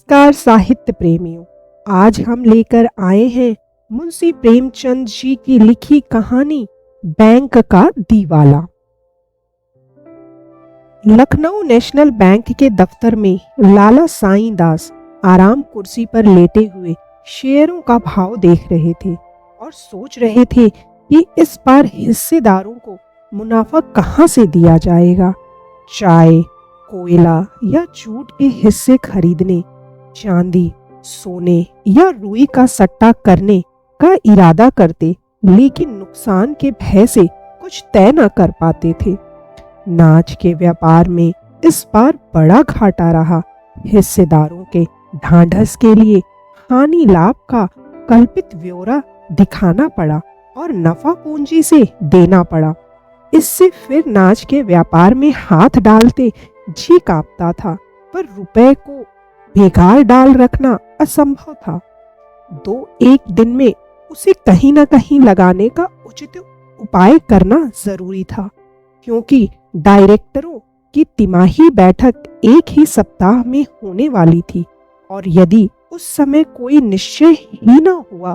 नमस्कार साहित्य प्रेमियों। आज हम लेकर आए हैं मुंशी प्रेमचंद जी की लिखी कहानी बैंक का दीवाला। लखनऊ नेशनल बैंक के दफ्तर में लाला साईं दास आराम कुर्सी पर लेटे हुए शेयरों का भाव देख रहे थे और सोच रहे थे कि इस बार हिस्सेदारों को मुनाफा कहाँ से दिया जाएगा। चाय, कोयला या जूट के हिस्से खरीदने, चांदी, सोने या रुई का सट्टा करने का इरादा करते, लेकिन नुकसान के भय से कुछ तय न कर पाते थे। नाच के व्यापार में इस बार बड़ा घाटा रहा। हिस्सेदारों के ढांढस के लिए हानि लाभ का कल्पित ब्यौरा दिखाना पड़ा और नफा पूंजी से देना पड़ा। इससे फिर नाच के व्यापार में हाथ डालते जी कांपता था, पर रुपए को बेकार डाल रखना असंभव था। एक दिन में उसे कहीं न कहीं लगाने का उचित उपाय करना जरूरी था, क्योंकि डायरेक्टरों की तिमाही बैठक एक ही सप्ताह में होने वाली थी और यदि उस समय कोई निश्चय ही न हुआ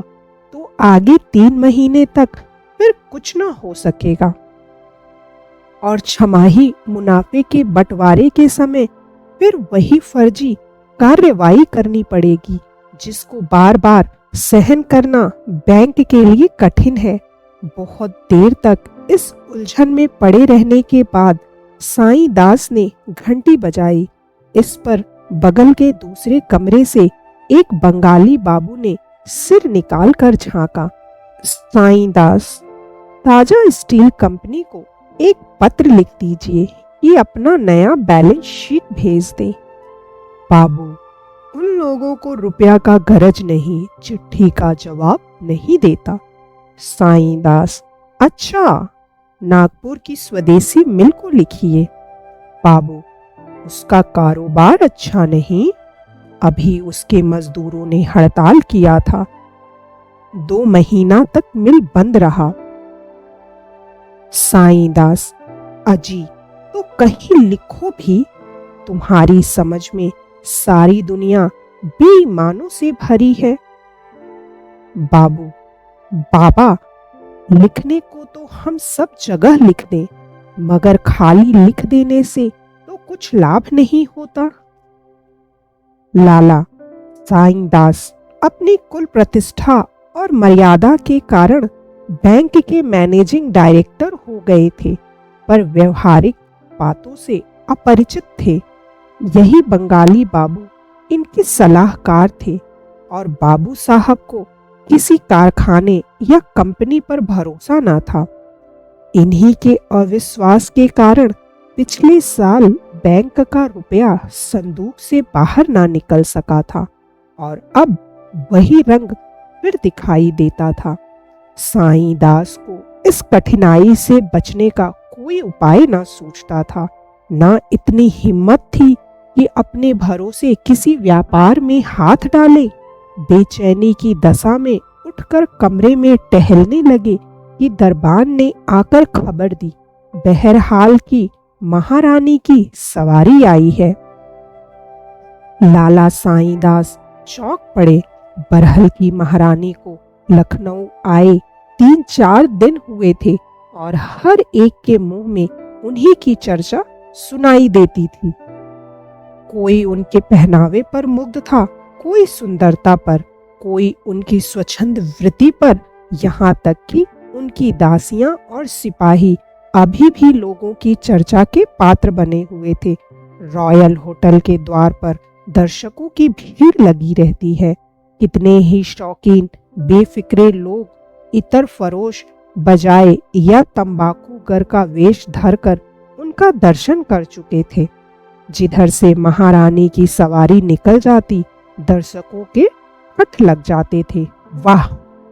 तो आगे 3 महीने तक फिर कुछ न हो सकेगा। और छमाही मुनाफे के बंटवारे के समय फिर वही फर्जी कार्रवाई करनी पड़ेगी, जिसको बार बार सहन करना बैंक के लिए कठिन है। बहुत देर तक इस उलझन में पड़े रहने के बाद साईं दास ने घंटी बजाई। इस पर बगल के दूसरे कमरे से एक बंगाली बाबू ने सिर निकाल कर झांका। साईं दास, ताजा स्टील कंपनी को एक पत्र लिख दीजिए कि अपना नया बैलेंस शीट भेज दें। बाबू, उन लोगों को रुपया का गरज नहीं, चिट्ठी का जवाब नहीं देता। साईं दास, अच्छा, नागपुर की स्वदेशी मिल को लिखिए। बाबू, उसका कारोबार अच्छा नहीं, अभी उसके मजदूरों ने हड़ताल किया था, 2 महीना तक मिल बंद रहा। साईं दास, अजी, तो कहीं लिखो भी। तुम्हारी समझ में सारी दुनिया बेईमानों से भरी है। बाबू, बाबा, लिखने को तो हम सब जगह लिख दें, मगर खाली लिख देने से तो कुछ लाभ नहीं होता। लाला साईं दास अपनी कुल प्रतिष्ठा और मर्यादा के कारण बैंक के मैनेजिंग डायरेक्टर हो गए थे, पर व्यवहारिक बातों से अपरिचित थे। यही बंगाली बाबू इनके सलाहकार थे और बाबू साहब को किसी कारखाने या कंपनी पर भरोसा न था। इन्हीं के अविश्वास के कारण पिछले साल बैंक का रुपया संदूक से बाहर ना निकल सका था और अब वही रंग फिर दिखाई देता था। साईं दास को इस कठिनाई से बचने का कोई उपाय ना सूझता था, ना इतनी हिम्मत थी कि अपने भरोसे किसी व्यापार में हाथ डाले। बेचैनी की दशा में उठकर कमरे में टहलने लगे कि दरबान ने आकर खबर दी, बहरहाल की महारानी की सवारी आई है। लाला साईं दास चौंक पड़े। बरहल की महारानी को लखनऊ आए 3-4 दिन हुए थे और हर एक के मुंह में उन्हीं की चर्चा सुनाई देती थी। कोई उनके पहनावे पर मुग्ध था, कोई सुंदरता पर, कोई उनकी स्वच्छंद वृत्ति पर, यहाँ तक कि उनकी दासियां और सिपाही अभी भी लोगों की चर्चा के पात्र बने हुए थे। रॉयल होटल के द्वार पर दर्शकों की भीड़ लगी रहती है। कितने ही शौकीन बेफिक्रे लोग इतर फरोश बजाए या तंबाकूगर का वेश धरकर उनका दर्शन कर चुके थे। जिधर से महारानी की सवारी निकल जाती, दर्शकों के हट लग जाते थे। वाह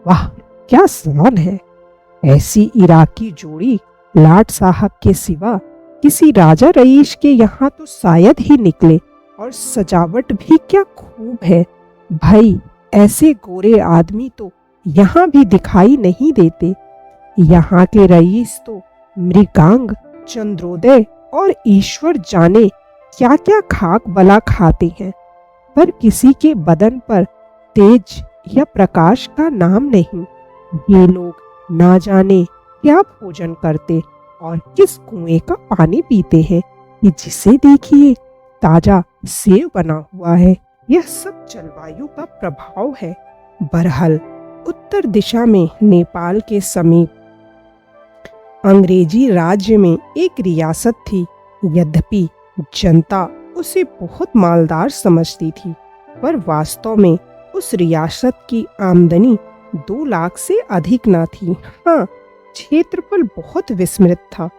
वाह, क्या शान है! ऐसी इराकी जोड़ी लाट साहब के सिवा किसी राजा रईस के यहाँ तो शायद ही निकले, और सजावट भी क्या खूब है। भाई, ऐसे गोरे आदमी तो यहाँ भी दिखाई नहीं देते। यहाँ के रईस तो मृगांग, चंद्रोदय और ईश्वर जाने क्या क्या खाक बला खाते हैं, पर किसी के बदन पर तेज या प्रकाश का नाम नहीं। ये लोग ना जाने क्या भोजन करते और किस कुएं का पानी पीते हैं कि जिसे देखिए ताजा सेब बना हुआ है। यह सब जलवायु का प्रभाव है। बहरहाल उत्तर दिशा में नेपाल के समीप अंग्रेजी राज्य में एक रियासत थी। यद्यपि जनता उसे बहुत मालदार समझती थी, पर वास्तव में उस रियासत की आमदनी 2 लाख से अधिक न थी। हाँ, क्षेत्रफल बहुत विस्मृत था।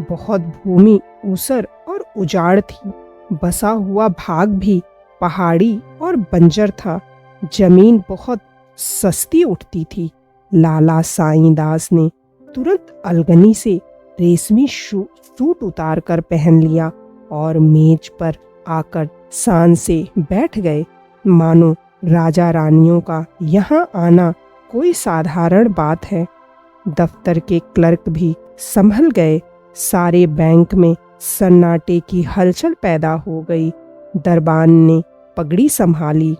बहुत भूमि ऊसर और उजाड़ थी। बसा हुआ भाग भी पहाड़ी और बंजर था। जमीन बहुत सस्ती उठती थी। लाला साईं दास ने तुरंत अलगनी से रेशमी सूट उतार कर पहन लिया और मेज पर आकर शान से बैठ गए, मानो राजा रानियों का यहाँ आना कोई साधारण बात है। दफ्तर के क्लर्क भी संभल गए। सारे बैंक में सन्नाटे की हलचल पैदा हो गई। दरबान ने पगड़ी संभाली,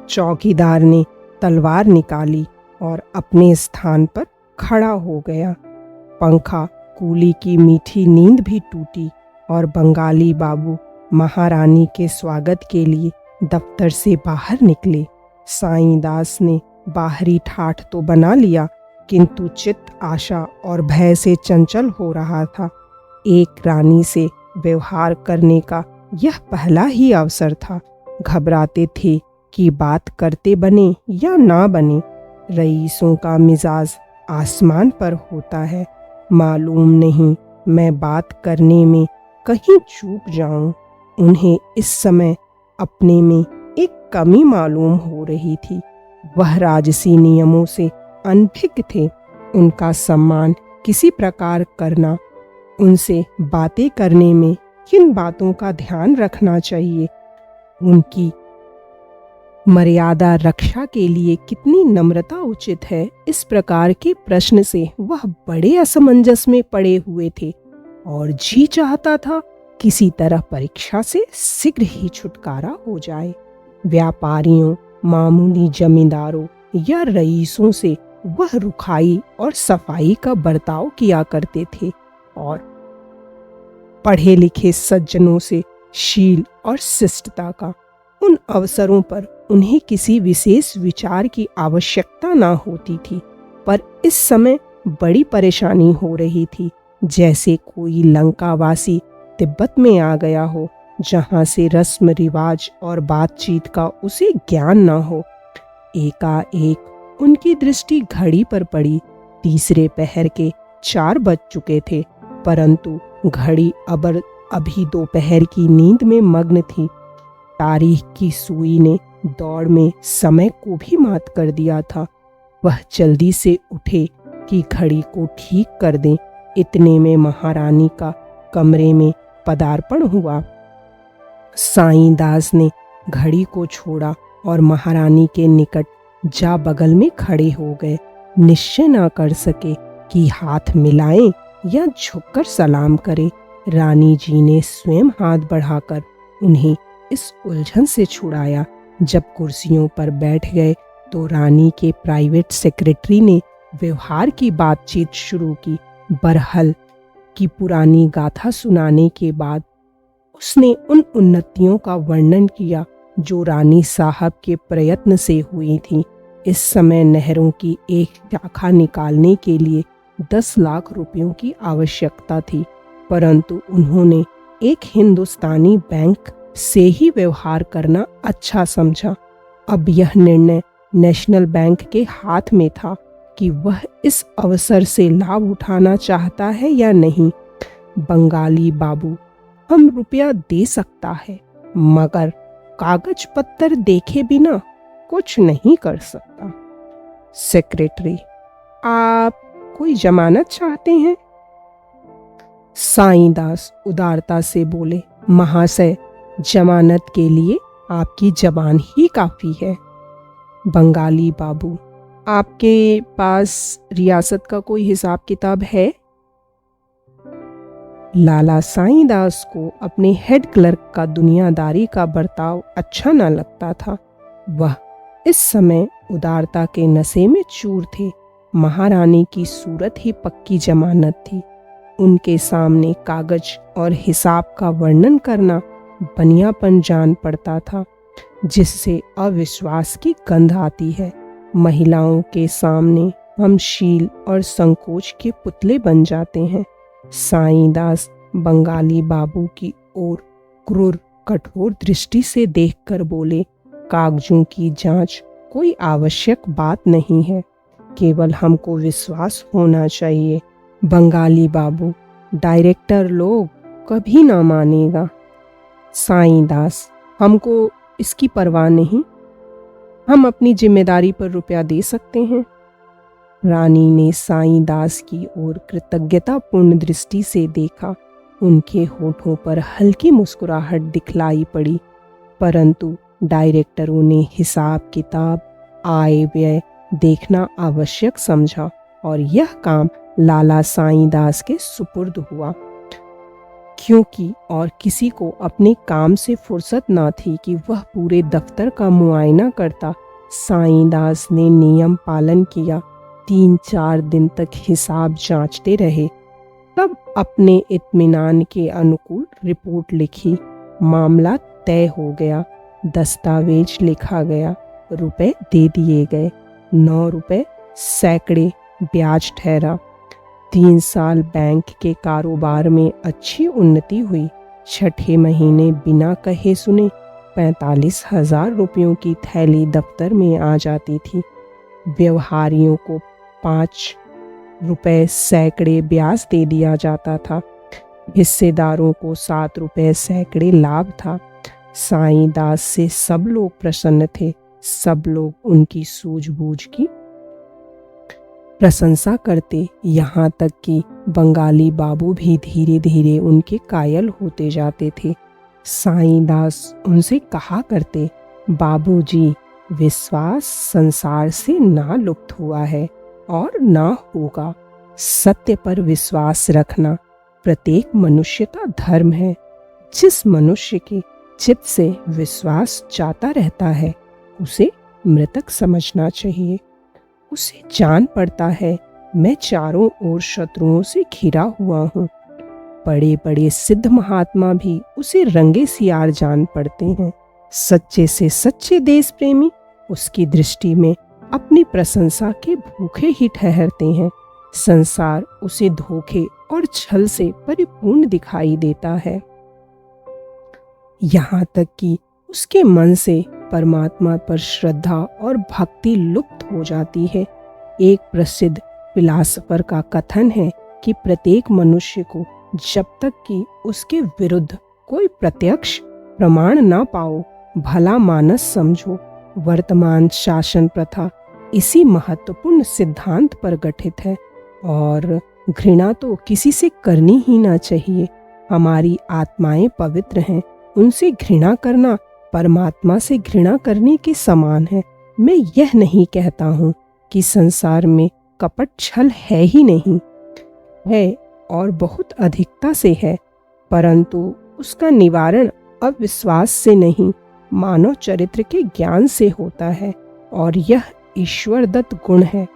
चौकीदार ने तलवार निकाली और अपने स्थान पर खड़ा हो गया। पंखा कूली की मीठी नींद भी टूटी और बंगाली बाबू महारानी के स्वागत के लिए दफ्तर से बाहर निकले। साईं दास ने बाहरी ठाठ तो बना लिया, किंतु चित्त आशा और भय से चंचल हो रहा था। एक रानी से व्यवहार करने का यह पहला ही अवसर था। घबराते थे कि बात करते बने या ना बने। रईसों का मिजाज आसमान पर होता है। मालूम नहीं मैं बात करने में कहीं चूक जाऊं। उन्हें इस समय अपने में एक कमी मालूम हो रही थी। वह राजसी नियमों से अनभिज्ञ थे। उनका सम्मान किसी प्रकार करना, उनसे बातें करने में किन बातों का ध्यान रखना चाहिए, उनकी मर्यादा रक्षा के लिए कितनी नम्रता उचित है, इस प्रकार के प्रश्न से वह बड़े असमंजस में पड़े हुए थे और जी चाहता था किसी तरह परीक्षा से शीघ्र ही छुटकारा हो जाए। व्यापारियों, मामूली जमींदारों या रईसों से वह रुखाई और सफाई का बर्ताव किया करते थे और पढ़े लिखे सज्जनों से शील और शिष्टता का। उन अवसरों पर उन्हें किसी विशेष विचार की आवश्यकता न होती थी, पर इस समय बड़ी परेशानी हो रही थी, जैसे कोई लंकावासी तिब्बत में आ गया हो, जहां से रस्म रिवाज और बातचीत का उसे ज्ञान न हो। एकाएक उनकी दृष्टि घड़ी पर पड़ी। तीसरे पहर के 4 बज चुके थे, परंतु घड़ी अभी दोपहर की नींद में मग्न थी। तारीख की सुई ने दौड़ में समय को भी मात कर दिया था। वह जल्दी से उठे कि घड़ी को ठीक कर दें। इतने में महारानी का कमरे में पदार्पण हुआ। साईं दास ने घड़ी को छोड़ा और महारानी के निकट जा बगल में खड़े हो गए। निश्चय न कर सके कि हाथ मिलाएं या झुककर सलाम करें। रानी जी ने स्वयं हाथ बढ़ाकर उन्हें इस उलझन से छुड़ाया। जब कुर्सियों पर बैठ गए तो रानी के प्राइवेट सेक्रेटरी ने व्यवहार की बातचीत शुरू की। बरहल की पुरानी गाथा सुनाने के बाद उसने उन उन्नतियों का वर्णन किया जो रानी साहब के प्रयत्न से हुई थी। इस समय नहरों की एक शाखा निकालने के लिए 10 लाख रुपयों की आवश्यकता थी, परंतु उन्होंने एक हिंदुस्तानी बैंक से ही व्यवहार करना अच्छा समझा। अब यह निर्णय नेशनल बैंक के हाथ में था कि वह इस अवसर से लाभ उठाना चाहता है या नहीं। बंगाली बाबू हम रुपया दे सकता है, मगर कागज पत्तर देखे बिना कुछ नहीं कर सकता। सेक्रेटरी, आप कोई जमानत चाहते हैं? साईं दास उदारता से बोले, महाशय, जमानत के लिए आपकी जबान ही काफी है। बंगाली बाबू, आपके पास रियासत का कोई हिसाब किताब है? लाला साईं दास को अपने हेड क्लर्क का दुनियादारी का बर्ताव अच्छा न लगता था। वह इस समय उदारता के नशे में चूर थे। महारानी की सूरत ही पक्की जमानत थी। उनके सामने कागज और हिसाब का वर्णन करना बनियापन जान पड़ता था, जिससे अविश्वास की गंध आती है। महिलाओं के सामने हम शील और संकोच के पुतले बन जाते हैं। साईं दास बंगाली बाबू की ओर क्रूर कठोर दृष्टि से देखकर बोले, कागजों की जांच कोई आवश्यक बात नहीं है, केवल हमको विश्वास होना चाहिए। बंगाली बाबू, डायरेक्टर लोग कभी ना मानेगा। साईं दास, हमको इसकी परवाह नहीं, हम अपनी जिम्मेदारी पर रुपया दे सकते हैं। रानी ने साईं दास की ओर कृतज्ञतापूर्ण दृष्टि से देखा। उनके होठों पर हल्की मुस्कुराहट दिखलाई पड़ी, परंतु डायरेक्टरों ने हिसाब किताब, आय व्यय देखना आवश्यक समझा और यह काम लाला साईं दास के सुपुर्द हुआ, क्योंकि और किसी को अपने काम से फुर्सत न थी कि वह पूरे दफ्तर का मुआयना करता। साईं दास ने नियम पालन किया। 3-4 दिन तक हिसाब जांचते रहे, तब अपने इत्मीनान के अनुकूल रिपोर्ट लिखी। मामला तय हो गया, दस्तावेज लिखा गया, रुपए दे दिए गए। 9 रुपए सैकड़े ब्याज ठहरा। 3 साल बैंक के कारोबार में अच्छी उन्नति हुई। छठे महीने बिना कहे सुने 45,000 रुपयों की थैली दफ्तर में आ जाती थी। व्यवहारियों को 5 रुपए सैकड़े ब्याज दे दिया जाता था। हिस्सेदारों को 7 रुपए सैकड़े लाभ था। साईं दास से सब लोग प्रसन्न थे। सब लोग उनकी सूझबूझ की प्रशंसा करते, यहाँ तक कि बंगाली बाबू भी धीरे धीरे उनके कायल होते जाते थे। साईं दास उनसे कहा करते, बाबूजी, विश्वास संसार से ना लुप्त हुआ है और ना होगा। सत्य पर विश्वास रखना प्रत्येक मनुष्य का धर्म है। जिस मनुष्य के चित्त से विश्वास जाता रहता है, उसे मृतक समझना चाहिए। उसे जान पड़ता है, मैं चारों ओर शत्रुओं से घिरा हुआ हूँ। बड़े बड़े सिद्ध महात्मा भी उसे रंगे सियार जान पड़ते हैं। सच्चे से सच्चे देश प्रेमी उसकी दृष्टि में अपनी प्रशंसा के भूखे ही ठहरते हैं। संसार उसे धोखे और छल से परिपूर्ण दिखाई देता है, यहाँ तक कि उसके मन से परमात्मा पर श्रद्धा और भक्ति लुप्त हो जाती है। एक प्रसिद्ध फिलासफर का कथन है कि प्रत्येक मनुष्य को जब तक कि उसके विरुद्ध कोई प्रत्यक्ष प्रमाण ना पाओ, भला मानस समझो। वर्तमान शासन प्रथा इसी महत्वपूर्ण सिद्धांत पर गठित है और घृणा तो किसी से करनी ही ना चाहिए। हमारी आत्माएं पवित्र हैं, उनसे घृणा करना परमात्मा से घृणा करने के समान है। मैं यह नहीं कहता हूँ कि संसार में कपट छल है ही नहीं, है और बहुत अधिकता से है, परंतु उसका निवारण अविश्वास से नहीं, मानव चरित्र के ज्ञान से होता है और यह ईश्वर दत्त गुण है।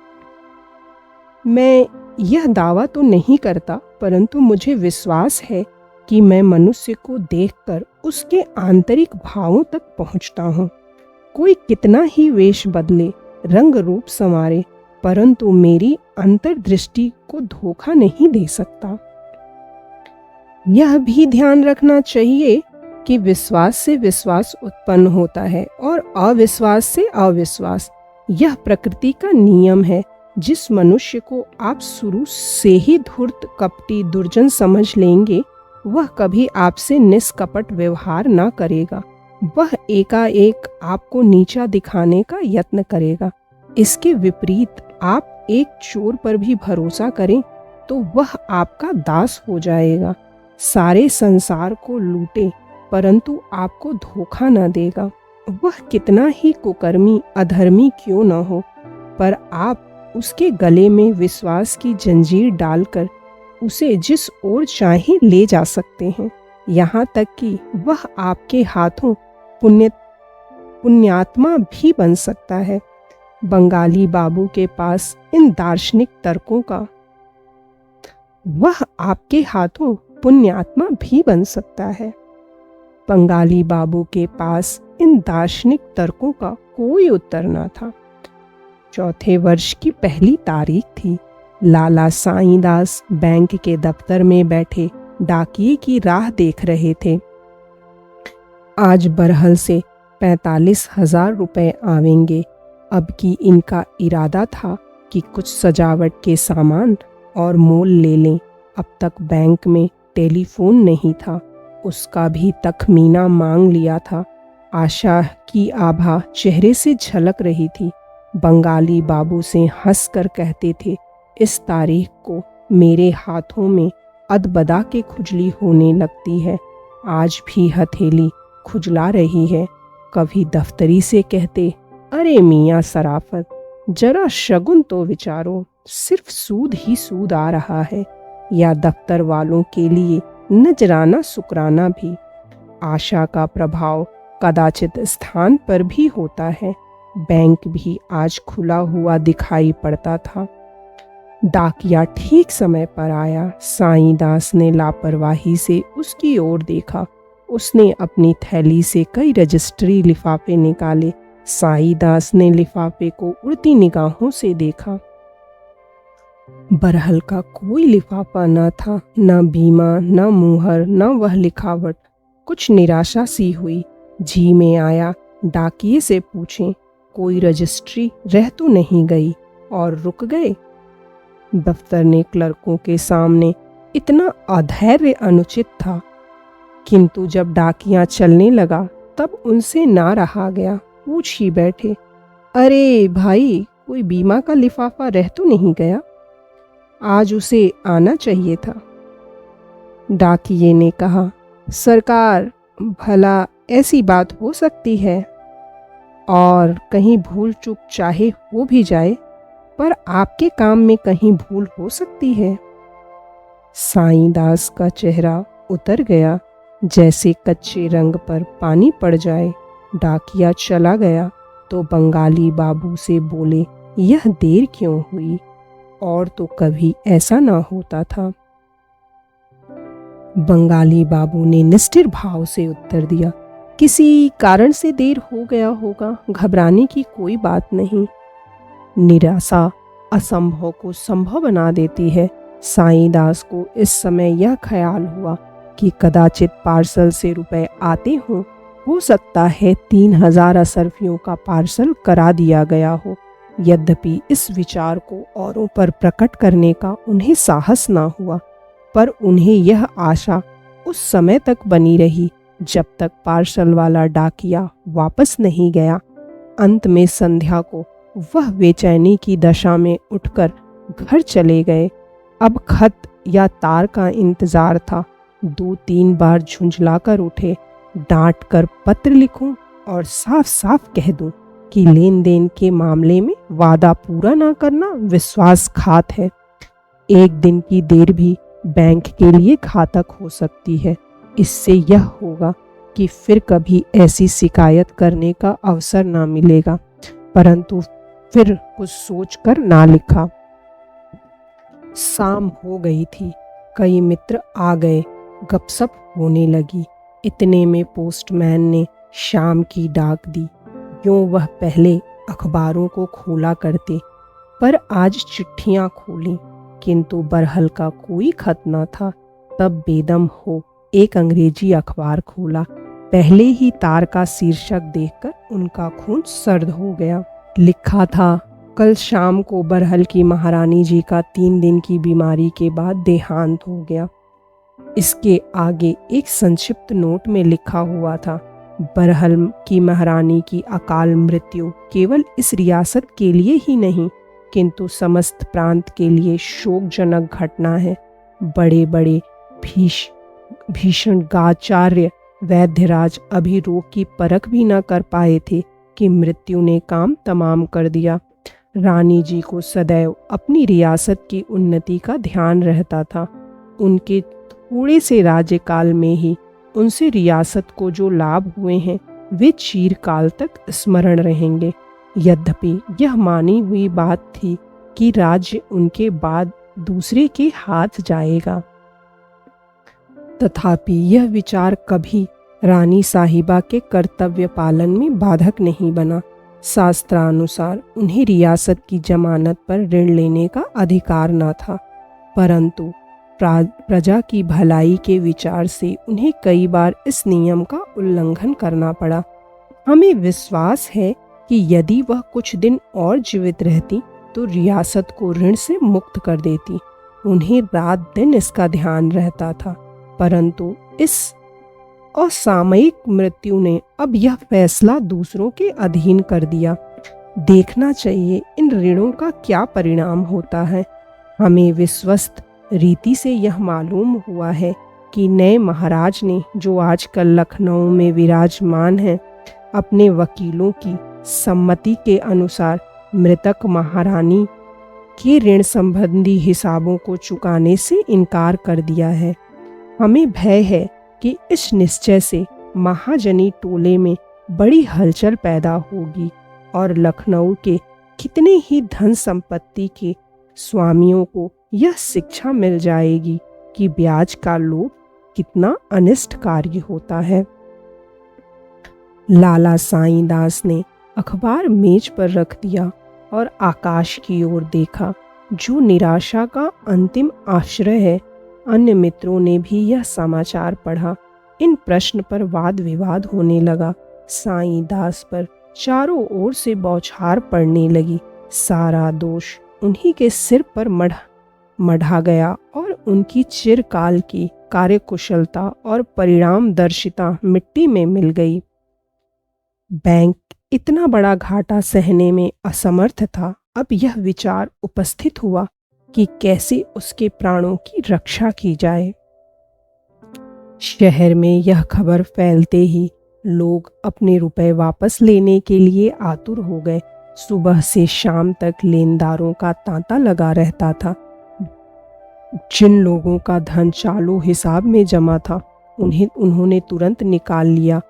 मैं यह दावा तो नहीं करता, परंतु मुझे विश्वास है कि मैं मनुष्य को देखकर उसके आंतरिक भावों तक पहुंचता हूँ। कोई कितना ही वेश बदले, रंग रूप संवारे, परंतु मेरी अंतर्दृष्टि को धोखा नहीं दे सकता। यह भी ध्यान रखना चाहिए कि विश्वास से विश्वास उत्पन्न होता है और अविश्वास से अविश्वास। यह प्रकृति का नियम है। जिस मनुष्य को आप शुरू से ही धूर्त, कपटी, दुर्जन समझ लेंगे, वह कभी आपसे निष्कपट व्यवहार ना करेगा। वह एकाएक आपको नीचा दिखाने का यत्न करेगा। इसके विपरीत आप एक चोर पर भी भरोसा करें तो वह आपका दास हो जाएगा। सारे संसार को लूटे परंतु आपको धोखा न देगा। वह कितना ही कुकर्मी, अधर्मी क्यों न हो, पर आप उसके गले में विश्वास की जंजीर डालकर उसे जिस ओर चाहे ले जा सकते हैं, यहाँ तक कि वह आपके हाथों पुण्यात्मा भी बन सकता है। बंगाली बाबू के पास इन दार्शनिक तर्कों का वह आपके हाथों पुण्यात्मा भी बन सकता है। बंगाली बाबू के पास इन दार्शनिक तर्कों का कोई उत्तर न था। चौथे वर्ष की पहली तारीख थी। लाला साईं दास बैंक के दफ्तर में बैठे डाकिये की राह देख रहे थे। आज बरहल से 45,000 रुपए आवेंगे। अब की इनका इरादा था कि कुछ सजावट के सामान और मोल ले लें। अब तक बैंक में टेलीफोन नहीं था, उसका भी तखमीना मांग लिया था। आशा की आभा चेहरे से झलक रही थी। बंगाली बाबू से हंसकर कहते थे, इस तारीख को मेरे हाथों में अदबदा के खुजली होने लगती है। आज भी हथेली खुजला रही है। कभी दफ्तरी से कहते, अरे मियाँ सराफत, जरा शगुन तो विचारो, सिर्फ सूद ही सूद आ रहा है। या दफ्तर वालों के लिए नजराना शुक्राना भी। आशा का प्रभाव कदाचित स्थान पर भी होता है। बैंक भी आज खुला हुआ दिखाई पड़ता था। डाकिया ठीक समय पर आया। साईं दास ने लापरवाही से उसकी ओर देखा। उसने अपनी थैली से कई रजिस्ट्री लिफाफे निकाले। साईं दास ने लिफाफे को उड़ती निगाहों से देखा। बरहल का कोई लिफाफा न था, न बीमा, न मुहर, न वह लिखावट। कुछ निराशा सी हुई। जी में आया डाकिये से पूछें, कोई रजिस्ट्री रह तो नहीं गई? और रुक गए। दफ्तर ने क्लर्कों के सामने इतना अधैर्य अनुचित था, किंतु जब डाकिया चलने लगा तब उनसे ना रहा गया। पूछ ही बैठे, अरे भाई, कोई बीमा का लिफाफा रह तो नहीं गया? आज उसे आना चाहिए था। डाकिये ने कहा, सरकार, भला ऐसी बात हो सकती है? और कहीं भूल चूक चाहे हो भी जाए, पर आपके काम में कहीं भूल हो सकती है? साईं दास का चेहरा उतर गया, जैसे कच्चे रंग पर पानी पड़ जाए। डाकिया चला गया तो बंगाली बाबू से बोले, यह देर क्यों हुई? और तो कभी ऐसा ना होता था। बंगाली बाबू ने निष्ठुर भाव से उत्तर दिया, किसी कारण से देर हो गया होगा, घबराने की कोई बात नहीं। निराशा असंभव को संभव बना देती है। साईं दास को इस समय यह ख्याल हुआ कि कदाचित पार्सल से रुपए आते हों। हो सकता है 3,000 असरफियों का पार्सल करा दिया गया हो। यद्यपि इस विचार को औरों पर प्रकट करने का उन्हें साहस ना हुआ, पर उन्हें यह आशा उस समय तक बनी रही जब तक पार्सल वाला डाकिया वापस नहीं गया। अंत में संध्या को वह बेचैनी की दशा में उठकर घर चले गए। अब खत या तार का इंतजार था। 2-3 बार झुंझला कर उठे, डांट कर पत्र लिखूं और साफ साफ कह दूं कि लेन देन के मामले में वादा पूरा ना करना विश्वासघात है। एक दिन की देर भी बैंक के लिए घातक हो सकती है। इससे यह होगा कि फिर कभी ऐसी शिकायत करने का अवसर ना मिलेगा। परंतु फिर कुछ सोचकर ना लिखा। शाम हो गई थी। कई मित्र आ गए, गपशप होने लगी। इतने में पोस्टमैन ने शाम की डाक दी। यूं वह पहले अखबारों को खोला करते, पर आज चिट्ठियां खोली, किंतु बरहल का कोई खत न था। तब बेदम हो एक अंग्रेजी अखबार खोला। पहले ही तार का शीर्षक देखकर उनका खून सर्द हो गया। लिखा था, कल शाम को बरहल की महारानी जी का 3 दिन की बीमारी के बाद देहांत हो गया। इसके आगे एक संक्षिप्त नोट में लिखा हुआ था, बरहल की महारानी की अकाल मृत्यु केवल इस रियासत के लिए ही नहीं, किंतु समस्त प्रांत के लिए शोकजनक घटना है। बड़े बड़े भीषण गाचार्य वैद्यराज अभी रोग की परख भी न कर पाए थे कि मृत्यु ने काम तमाम कर दिया। रानी जी को सदैव अपनी रियासत की उन्नति का ध्यान रहता था। उनके थोड़े से राज्यकाल में ही उनसे रियासत को जो लाभ हुए हैं वे चिरकाल तक स्मरण रहेंगे। यद्यपि यह मानी हुई बात थी कि राज्य उनके बाद दूसरे के हाथ जाएगा, तथापि यह विचार कभी रानी साहिबा के कर्तव्य पालन में बाधक नहीं बना। शास्त्रानुसार उन्हें रियासत की जमानत पर ऋण लेने का अधिकार न था, परंतु प्रजा की भलाई के विचार से उन्हें कई बार इस नियम का उल्लंघन करना पड़ा। हमें विश्वास है कि यदि वह कुछ दिन और जीवित रहती तो रियासत को ऋण से मुक्त कर देती। उन्हें रात दिन इसका ध्यान रहता था, परंतु इस असामयिक मृत्यु ने अब यह फैसला दूसरों के अधीन कर दिया। देखना चाहिए इन ऋणों का क्या परिणाम होता है। हमें विश्वस्त रीति से यह मालूम हुआ है कि नए महाराज ने, जो आजकल लखनऊ में विराजमान हैं, अपने वकीलों की सम्मति के अनुसार मृतक महारानी के ऋण संबंधी हिसाबों को चुकाने से इनकार कर दिया है। हमें भय है कि इस निश्चय से महाजनी टोले में बड़ी हलचल पैदा होगी और लखनऊ के कितने ही धन संपत्ति के स्वामियों को यह शिक्षा मिल जाएगी कि ब्याज का लोभ कितना अनिष्ट कार्य होता है। लाला साईं दास ने अखबार मेज पर रख दिया और आकाश की ओर देखा, जो निराशा का अंतिम आश्रय है। अन्य मित्रों ने भी यह समाचार पढ़ा। इन प्रश्न पर वाद विवाद होने लगा। साईं दास पर चारों ओर से बौछार पड़ने लगी। सारा दोष उन्हीं के सिर पर मढ़ा गया और उनकी चिरकाल की कार्यकुशलता और परिणामदर्शिता मिट्टी में मिल गई। बैंक इतना बड़ा घाटा सहने में असमर्थ था। अब यह विचार उपस्थित हुआ कि कैसे उसके प्राणों की रक्षा की जाए। शहर में यह खबर फैलते ही लोग अपने रुपए वापस लेने के लिए आतुर हो गए। सुबह से शाम तक लेनदारों का तांता लगा रहता था। जिन लोगों का धन चालू हिसाब में जमा था उन्होंने तुरंत निकाल लिया।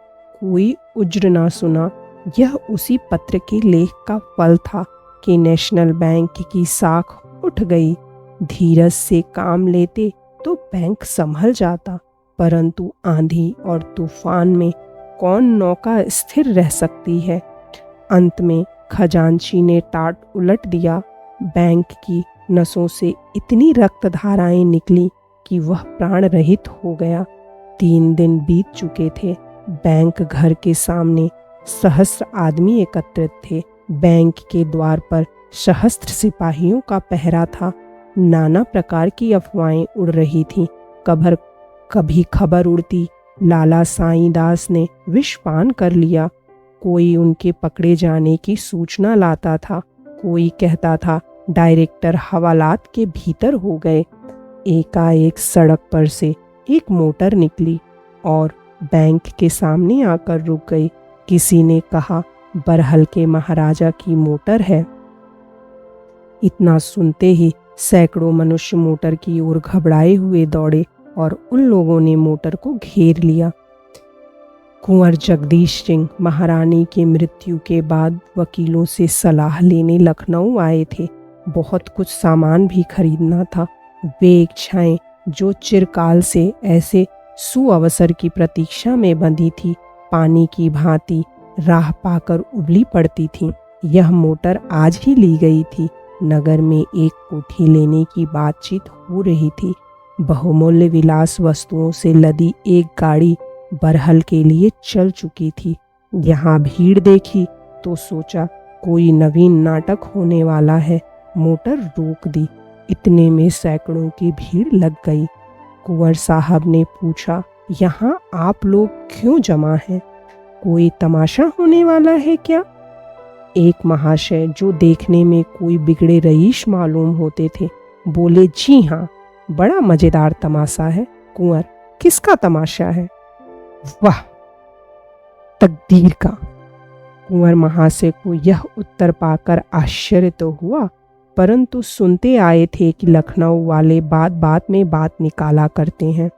कोई उज्र ना सुना। यह उसी पत्र के लेख का फल था कि नेशनल बैंक की साख उठ गई। धीरज से काम लेते तो बैंक संभल जाता, परंतु आंधी और तूफान में कौन नौका स्थिर रह सकती है। अंत में खजांची ने टाट उलट दिया। बैंक की नसों से इतनी रक्त धाराएं निकली कि वह प्राण रहित हो गया। 3 दिन बीत चुके थे। बैंक घर के सामने सहस्त्र आदमी एकत्रित थे। बैंक के द्वार पर सहस्त्र सिपाहियों का पहरा था। नाना प्रकार की अफवाहें उड़ रही थीं। कभी खबर उड़ती, लाला साईं दास ने विषपान कर लिया। कोई उनके पकड़े जाने की सूचना लाता था। कोई कहता था डायरेक्टर हवालात के भीतर हो गए। एकाएक सड़क पर से एक मोटर निकली और बैंक के सामने आकर रुक गई। किसी ने कहा, बरहल के महाराजा की मोटर है। इतना सुनते ही सैकड़ों मनुष्य मोटर की ओर घबराए हुए दौड़े और उन लोगों ने मोटर को घेर लिया। कुंवर जगदीश सिंह महारानी की मृत्यु के बाद वकीलों से सलाह लेने लखनऊ आए थे। बहुत कुछ सामान भी खरीदना था। वे इच्छाएं जो चिरकाल से ऐसे सुअवसर की प्रतीक्षा में बंधी थी, पानी की भांति राह पाकर उबली पड़ती थीं। यह मोटर आज ही ली गई थी। नगर में एक कोठी लेने की बातचीत हो रही थी। बहुमूल्य विलास वस्तुओं से लदी एक गाड़ी बरहल के लिए चल चुकी थी। यहाँ भीड़ देखी तो सोचा कोई नवीन नाटक होने वाला है। मोटर रोक दी। इतने में सैकड़ों की भीड़ लग गई। कुंवर साहब ने पूछा, यहाँ आप लोग क्यों जमा हैं? कोई तमाशा होने वाला है क्या? एक महाशय, जो देखने में कोई बिगड़े रईस मालूम होते थे, बोले, जी हाँ, बड़ा मजेदार तमाशा है। कुंवर, किसका तमाशा है? वाह, तकदीर का। कुंवर महाशय को यह उत्तर पाकर आश्चर्य तो हुआ, परंतु सुनते आए थे कि लखनऊ वाले बात बात में बात निकाला करते हैं,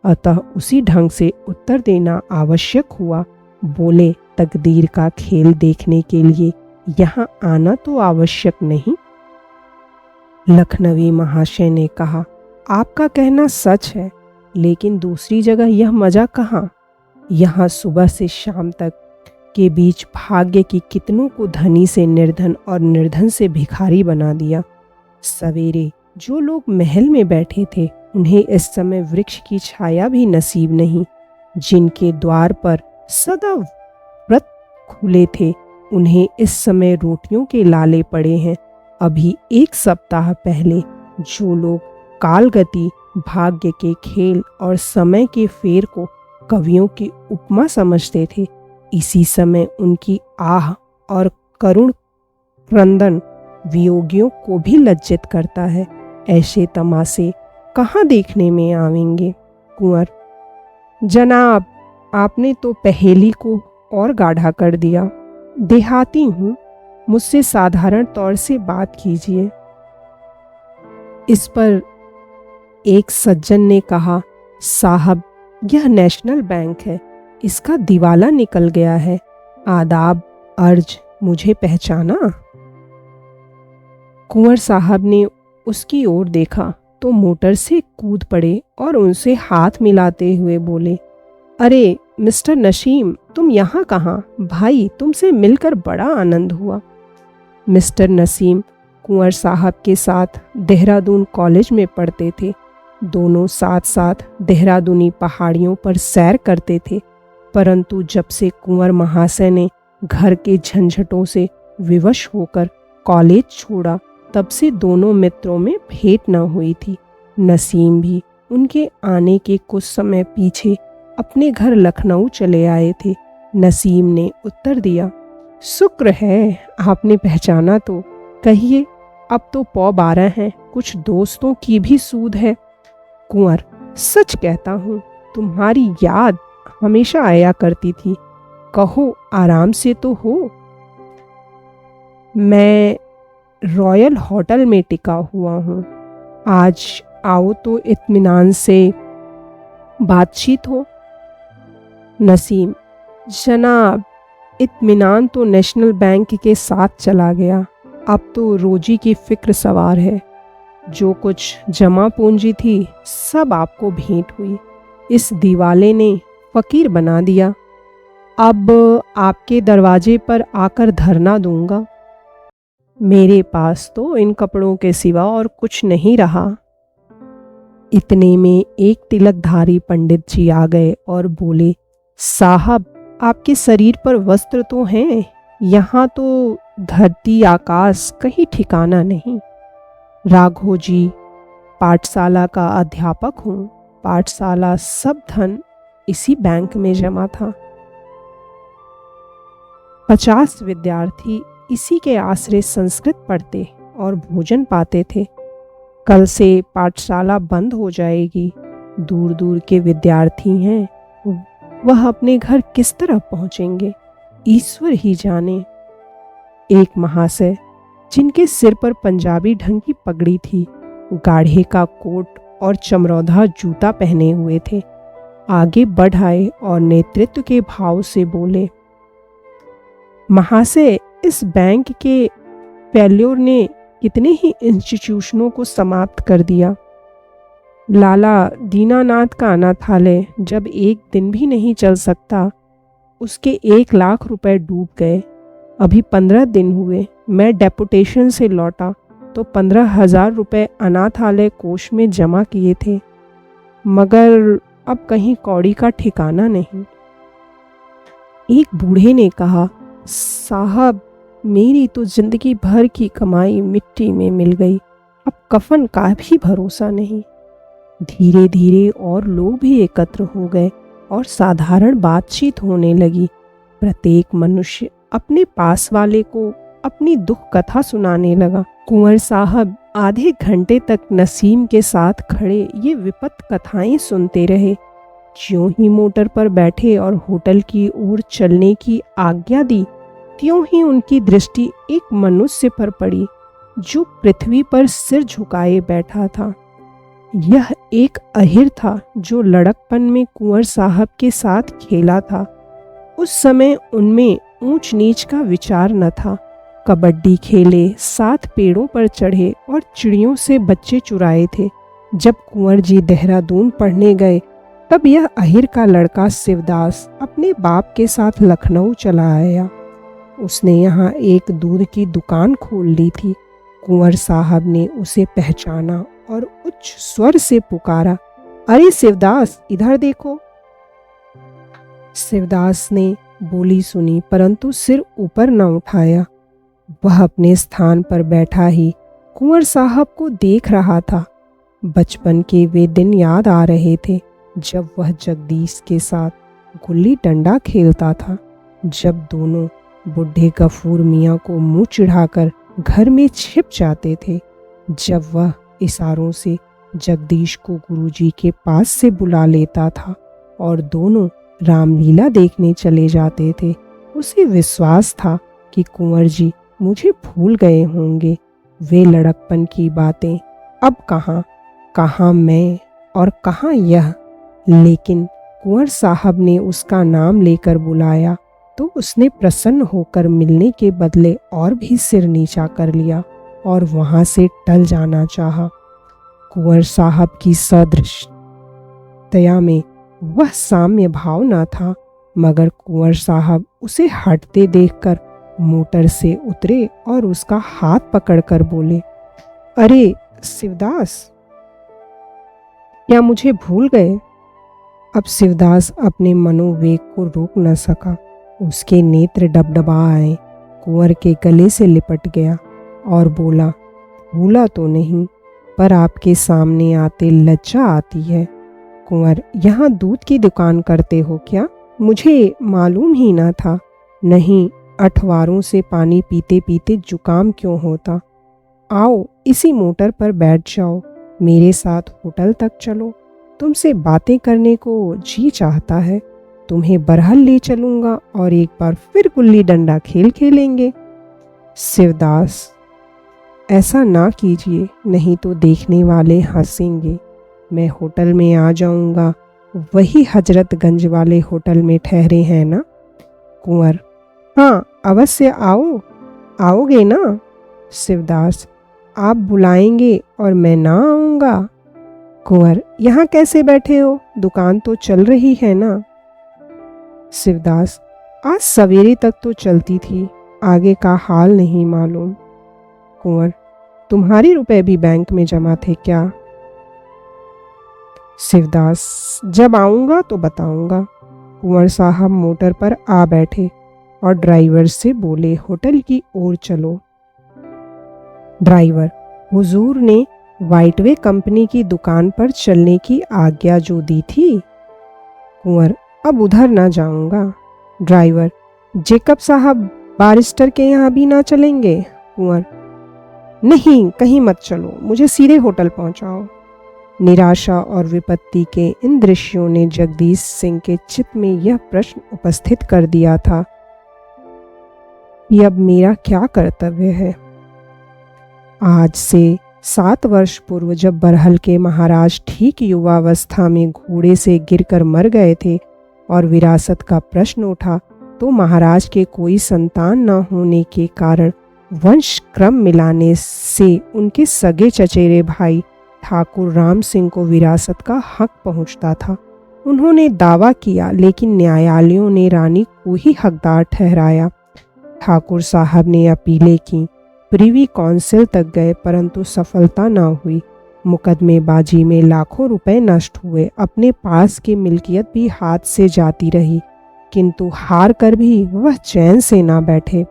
अतः उसी ढंग से उत्तर देना आवश्यक हुआ। बोले, तकदीर का खेल देखने के लिए यहाँ आना तो आवश्यक नहीं। लखनवी महाशय ने कहा, आपका कहना सच है, लेकिन दूसरी जगह यह मजा कहाँ। यहाँ सुबह से शाम तक के बीच भाग्य की कितनों को धनी से निर्धन और निर्धन से भिखारी बना दिया। सवेरे जो लोग महल में बैठे थे उन्हें इस समय वृक्ष की छाया भी नसीब नहीं। जिनके द्वार पर सदा व्रत खुले थे उन्हें इस समय रोटियों के लाले पड़े हैं। अभी एक सप्ताह पहले जो लोग कालगति, भाग्य के खेल और समय के फेर को कवियों की उपमा समझते थे, इसी समय उनकी आह और करुण क्रंदन वियोगियों को भी लज्जित करता है। ऐसे तमाशे कहाँ देखने में आवेंगे। कुंवर, जनाब, आपने तो पहेली को और गाढ़ा कर दिया। देहाती हूँ, मुझसे साधारण तौर से बात कीजिए। इस पर एक सज्जन ने कहा, साहब, यह नेशनल बैंक है, इसका दिवाला निकल गया है। आदाब अर्ज, मुझे पहचाना? कुंवर साहब ने उसकी ओर देखा तो मोटर से कूद पड़े और उनसे हाथ मिलाते हुए बोले, अरे मिस्टर नसीम, तुम यहाँ कहाँ? भाई, तुमसे मिलकर बड़ा आनंद हुआ। मिस्टर नसीम कुंवर साहब के साथ देहरादून कॉलेज में पढ़ते थे। दोनों साथ साथ देहरादूनी पहाड़ियों पर सैर करते थे, परंतु जब से कुंवर महाशय ने घर के झंझटों से विवश होकर कॉलेज छोड़ा, तब से दोनों मित्रों में भेंट न हुई थी। नसीम भी उनके आने के कुछ समय पीछे अपने घर लखनऊ चले आए थे। नसीम ने उत्तर दिया, शुक्र है आपने पहचाना तो। कहिए, अब तो 12:15 हैं, कुछ दोस्तों की भी सूध है। कुंवर, सच कहता हूँ, तुम्हारी याद हमेशा आया करती थी। कहो, आराम से तो हो। मैं रॉयल होटल में टिका हुआ हूँ। आज आओ तो इत्मीनान से बातचीत हो। नसीम, जनाब, इत्मीनान तो नेशनल बैंक के साथ चला गया। अब तो रोजी की फिक्र सवार है। जो कुछ जमा पूंजी थी सब आपको भेंट हुई। इस दिवाले ने फकीर बना दिया। अब आपके दरवाजे पर आकर धरना दूंगा। मेरे पास तो इन कपड़ों के सिवा और कुछ नहीं रहा। इतने में एक तिलकधारी पंडित जी आ गए और बोले, साहब, आपके शरीर पर वस्त्र तो हैं, यहाँ तो धरती आकाश कहीं ठिकाना नहीं। राघो जी, पाठशाला का अध्यापक हूँ। पाठशाला सब धन इसी बैंक में जमा था। 50 विद्यार्थी इसी के आश्रय संस्कृत पढ़ते और भोजन पाते थे। कल से पाठशाला बंद हो जाएगी। दूर दूर के विद्यार्थी हैं, वह अपने घर किस तरह पहुंचेंगे, ईश्वर ही जाने। एक महाशय, जिनके सिर पर पंजाबी ढंग की पगड़ी थी, गाढ़े का कोट और चमरौधा जूता पहने हुए थे, आगे बढ़ आए और नेतृत्व के भाव से बोले, महाशय, इस बैंक के फेल्योर ने कितने ही इंस्टीट्यूशनों को समाप्त कर दिया। लाला दीनानाथ का अनाथालय जब एक दिन भी नहीं चल सकता, उसके 1 लाख रुपए डूब गए। अभी 15 दिन हुए मैं डेपुटेशन से लौटा तो 15,000 रुपये अनाथालय कोष में जमा किए थे, मगर अब कहीं कौड़ी का ठिकाना नहीं। एक बूढ़े ने कहा, साहब, मेरी तो जिंदगी भर की कमाई मिट्टी में मिल गई, अब कफन का भी भरोसा नहीं। धीरे धीरे और लोग भी एकत्र हो गए और साधारण बातचीत होने लगी। प्रत्येक मनुष्य अपने पास वाले को अपनी दुख कथा सुनाने लगा। कुंवर साहब आधे घंटे तक नसीम के साथ खड़े ये विपत कथाएं सुनते रहे। ज्यों ही मोटर पर बैठे और होटल की ओर चलने की आज्ञा दी, त्यों ही उनकी दृष्टि एक मनुष्य पर पड़ी। जो पृथ्वी पर सिर झुकाए बैठा था। यह एक अहिर था जो लड़कपन में कुंवर साहब के साथ खेला था। उस समय उनमें ऊंच नीच का विचार न था। कबड्डी खेले, साथ पेड़ों पर चढ़े और चिड़ियों से बच्चे चुराए थे। जब कुंवर जी देहरादून पढ़ने गए तब यह अहिर का लड़का शिवदास अपने बाप के साथ लखनऊ चला आया। उसने यहाँ एक दूध की दुकान खोल ली थी। कुंवर साहब ने उसे पहचाना और उच्च स्वर से पुकारा, अरे शिवदास, इधर देखो। शिवदास ने बोली सुनी परंतु सिर ऊपर न उठाया। वह अपने स्थान पर बैठा ही कुंवर साहब को देख रहा था। बचपन के वे दिन याद आ रहे थे जब वह जगदीश के साथ गुल्ली डंडा खेलता था, जब दोनों बुढ़े गफूर मियाँ को मुंह चिढ़ाकर घर में छिप जाते थे, जब वह इशारों से जगदीश को गुरुजी के पास से बुला लेता था और दोनों रामलीला देखने चले जाते थे। उसे विश्वास था कि कुंवर जी मुझे भूल गए होंगे। वे लड़कपन की बातें अब कहाँ मैं और कहाँ यह। लेकिन कुंवर साहब ने उसका नाम लेकर बुलाया तो उसने प्रसन्न होकर मिलने के बदले और भी सिर नीचा कर लिया और वहां से टल जाना चाहा। कुंवर साहब की सदृश दया में वह साम्य भाव न था, मगर कुंवर साहब उसे हटते देखकर मोटर से उतरे और उसका हाथ पकड़कर बोले, अरे शिवदास, क्या मुझे भूल गए? अब शिवदास अपने मनोवेग को रोक न सका। उसके नेत्र डबडबा आए। कुंवर के गले से लिपट गया और बोला, भूला तो नहीं, पर आपके सामने आते लज्जा आती है। कुंवर, यहाँ दूध की दुकान करते हो क्या? मुझे मालूम ही ना था। नहीं, अठवारों से पानी पीते पीते जुकाम क्यों होता। आओ इसी मोटर पर बैठ जाओ, मेरे साथ होटल तक चलो। तुमसे बातें करने को जी चाहता है। तुम्हें बरहल ले चलूंगा और एक बार फिर गुल्ली डंडा खेल खेलेंगे। शिवदास, ऐसा ना कीजिए, नहीं तो देखने वाले हंसेंगे। मैं होटल में आ जाऊंगा, वही हजरतगंज वाले होटल में ठहरे हैं ना? कुंवर, हाँ अवश्य आओ। आओगे ना? शिवदास, आप बुलाएंगे और मैं ना आऊँगा? कुंवर, यहाँ कैसे बैठे हो? दुकान तो चल रही है ना? शिवदास, आज सवेरे तक तो चलती थी, आगे का हाल नहीं मालूम। कुंवर, तुम्हारे रुपए भी बैंक में जमा थे क्या? शिवदास, जब आऊँगा तो बताऊँगा। कुंवर साहब मोटर पर आ बैठे और ड्राइवर से बोले, होटल की ओर चलो। ड्राइवर, हुजूर ने वाइटवे कंपनी की दुकान पर चलने की आज्ञा जो दी थी। कुंवर, अब उधर ना जाऊंगा। ड्राइवर, जेकब साहब बारिस्टर के यहाँ भी ना चलेंगे? कुंवर, नहीं, कहीं मत चलो, मुझे सीधे होटल पहुंचाओ। निराशा और विपत्ति के इन दृश्यों ने जगदीश सिंह के चित्त में यह प्रश्न उपस्थित कर दिया था कि अब मेरा क्या कर्तव्य है। आज से 7 वर्ष पूर्व जब बरहल के महाराज ठीक युवावस्था में घोड़े से गिरकर मर गए थे और विरासत का प्रश्न उठा, तो महाराज के कोई संतान न होने के कारण वंश क्रम मिलाने से उनके सगे चचेरे भाई ठाकुर राम सिंह को विरासत का हक पहुंचता था। उन्होंने दावा किया, लेकिन न्यायालयों ने रानी को ही हकदार ठहराया। ठाकुर साहब ने अपीलें की, प्रिवी काउंसिल तक गए, परंतु सफलता न हुई। मुकदमेबाजी में लाखों रुपए नष्ट हुए। अपने पास की मिल्कियत भी हाथ से जाती रही, किंतु हार कर भी वह चैन से ना बैठे।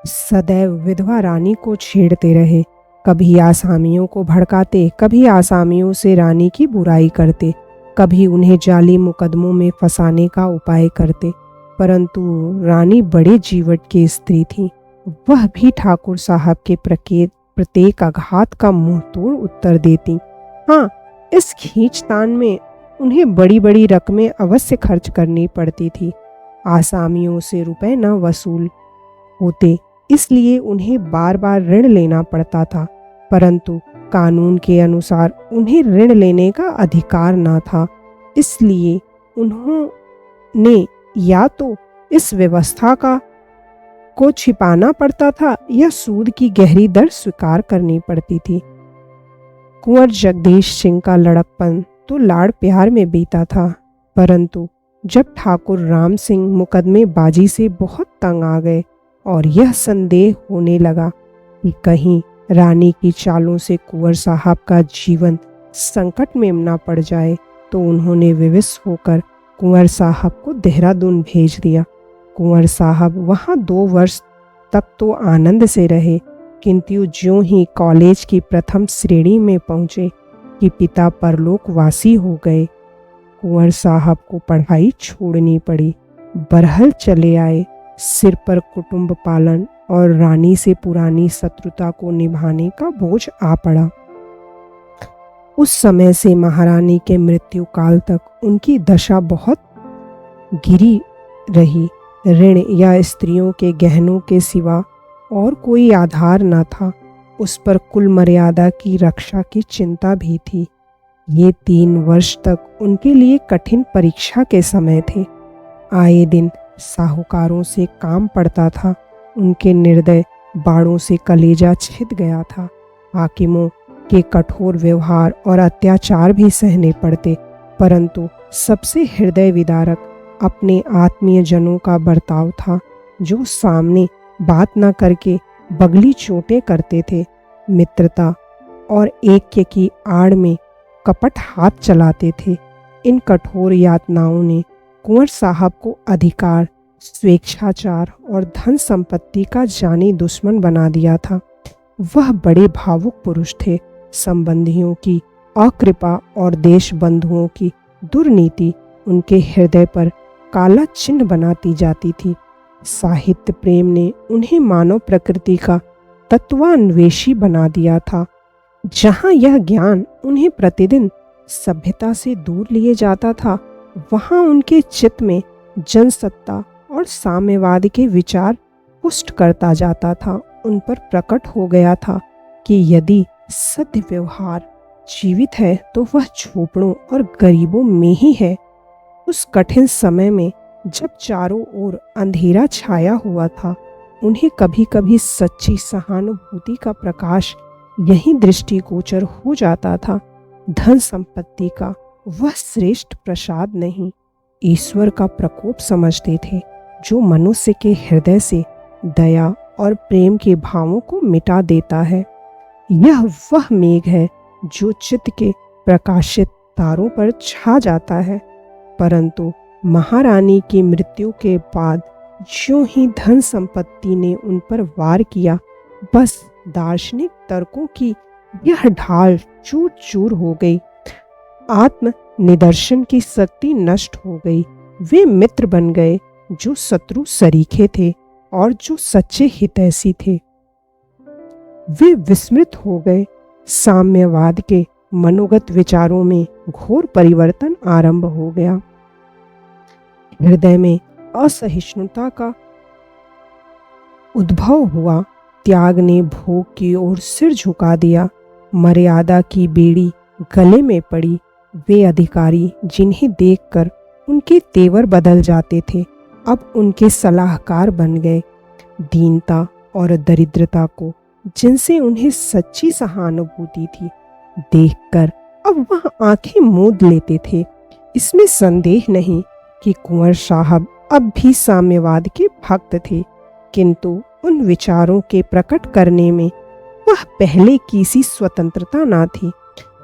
सदैव विधवा रानी को छेड़ते रहे। कभी आसामियों को भड़काते, कभी आसामियों से रानी की बुराई करते, कभी उन्हें जाली मुकदमों में फंसाने का उपाय करते। परंतु रानी बड़े जीवट की स्त्री थी। वह भी ठाकुर साहब के प्रत्येक आघात का मुंह तोड़ उत्तर देती। हाँ, इस खींचतान में उन्हें बड़ी बड़ी रकमें अवश्य खर्च करनी पड़ती थी। आसामियों से रुपए न वसूल होते इसलिए उन्हें बार बार ऋण लेना पड़ता था, परंतु कानून के अनुसार उन्हें ऋण लेने का अधिकार न था। इसलिए उन्होंने या तो इस व्यवस्था को छिपाना पड़ता था या सूद की गहरी दर स्वीकार करनी पड़ती थी। कुंवर जगदीश सिंह का लड़कपन तो लाड़ प्यार में बीता था, परंतु जब ठाकुर राम सिंह मुकदमेबाजी से बहुत तंग आ गए और यह संदेह होने लगा कि कहीं रानी की चालों से कुंवर साहब का जीवन संकट में न पड़ जाए, तो उन्होंने विवश होकर कुंवर साहब को देहरादून भेज दिया। कुंवर साहब वहाँ 2 वर्ष तक तो आनंद से रहे, किंतु ज्यों ही कॉलेज की प्रथम श्रेणी में पहुँचे कि पिता परलोकवासी हो गए। कुंवर साहब को पढ़ाई छोड़नी पड़ी, बरहल चले आए। सिर पर कुटुंब पालन और रानी से पुरानी शत्रुता को निभाने का बोझ आ पड़ा। उस समय से महारानी के मृत्यु काल तक उनकी दशा बहुत गिरी रही। ऋण या स्त्रियों के गहनों के सिवा और कोई आधार न था। उस पर कुल मर्यादा की रक्षा की चिंता भी थी। ये 3 वर्ष तक उनके लिए कठिन परीक्षा के समय थे। आए दिन साहूकारों से काम पड़ता था। उनके निर्दय बाड़ों से कलेजा छिद गया था। हाकिमों के कठोर व्यवहार और अत्याचार भी सहने पड़ते, परंतु सबसे हृदय विदारक अपने आत्मीय जनों का बर्ताव था, जो सामने बात न करके बगली चोटें करते थे। मित्रता और ऐक्य की आड़ में कपट हाथ चलाते थे। इन कठोर यातनाओं ने कुंवर साहब को अधिकार, स्वेच्छाचार और धन संपत्ति का जानी दुश्मन बना दिया था। वह बड़े भावुक पुरुष थे। संबंधियों की अकृपा और देश बंधुओं की दुर्नीति उनके हृदय पर काला चिन्ह बनाती जाती थी। साहित्य प्रेम ने उन्हें मानव प्रकृति का तत्वान्वेषी बना दिया था। जहाँ यह ज्ञान उन्हें प्रतिदिन सभ्यता से दूर लिए जाता था, वहाँ उनके चित्त में जनसत्ता और साम्यवाद के विचार पुष्ट करता जाता था। उन पर प्रकट हो गया था कि यदि सत्य व्यवहार जीवित है तो वह झोपड़ों और गरीबों में ही है। उस कठिन समय में जब चारों ओर अंधेरा छाया हुआ था, उन्हें कभी कभी सच्ची सहानुभूति का प्रकाश यही दृष्टिगोचर हो जाता था। धन संपत्ति का वह श्रेष्ठ प्रसाद नहीं, ईश्वर का प्रकोप समझते थे, जो मनुष्य के हृदय से दया और प्रेम के भावों को मिटा देता है। यह वह मेघ है जो चित्त के प्रकाशित तारों पर छा जाता है। परंतु महारानी की मृत्यु के बाद ज्यों ही धन संपत्ति ने उन पर वार किया, बस दार्शनिक तर्कों की यह ढाल चूर चूर हो गई। आत्म निदर्शन की शक्ति नष्ट हो गई। वे मित्र बन गए जो शत्रु सरीखे थे और जो सच्चे हितैषी थे वे विस्मृत हो गए। साम्यवाद के मनोगत विचारों में घोर परिवर्तन आरंभ हो गया। हृदय में असहिष्णुता का उद्भव हुआ। त्याग ने भोग की ओर सिर झुका दिया। मर्यादा की बेड़ी गले में पड़ी। वे अधिकारी जिन्हें देखकर उनके तेवर बदल जाते थे, अब उनके सलाहकार बन गए। दीनता और दरिद्रता को, जिनसे उन्हें सच्ची सहानुभूति थी, देखकर अब वह आंखें मूंद लेते थे। इसमें संदेह नहीं कि कुंवर साहब अब भी साम्यवाद के भक्त थे, किंतु उन विचारों के प्रकट करने में वह पहले की सी स्वतंत्रता न थी।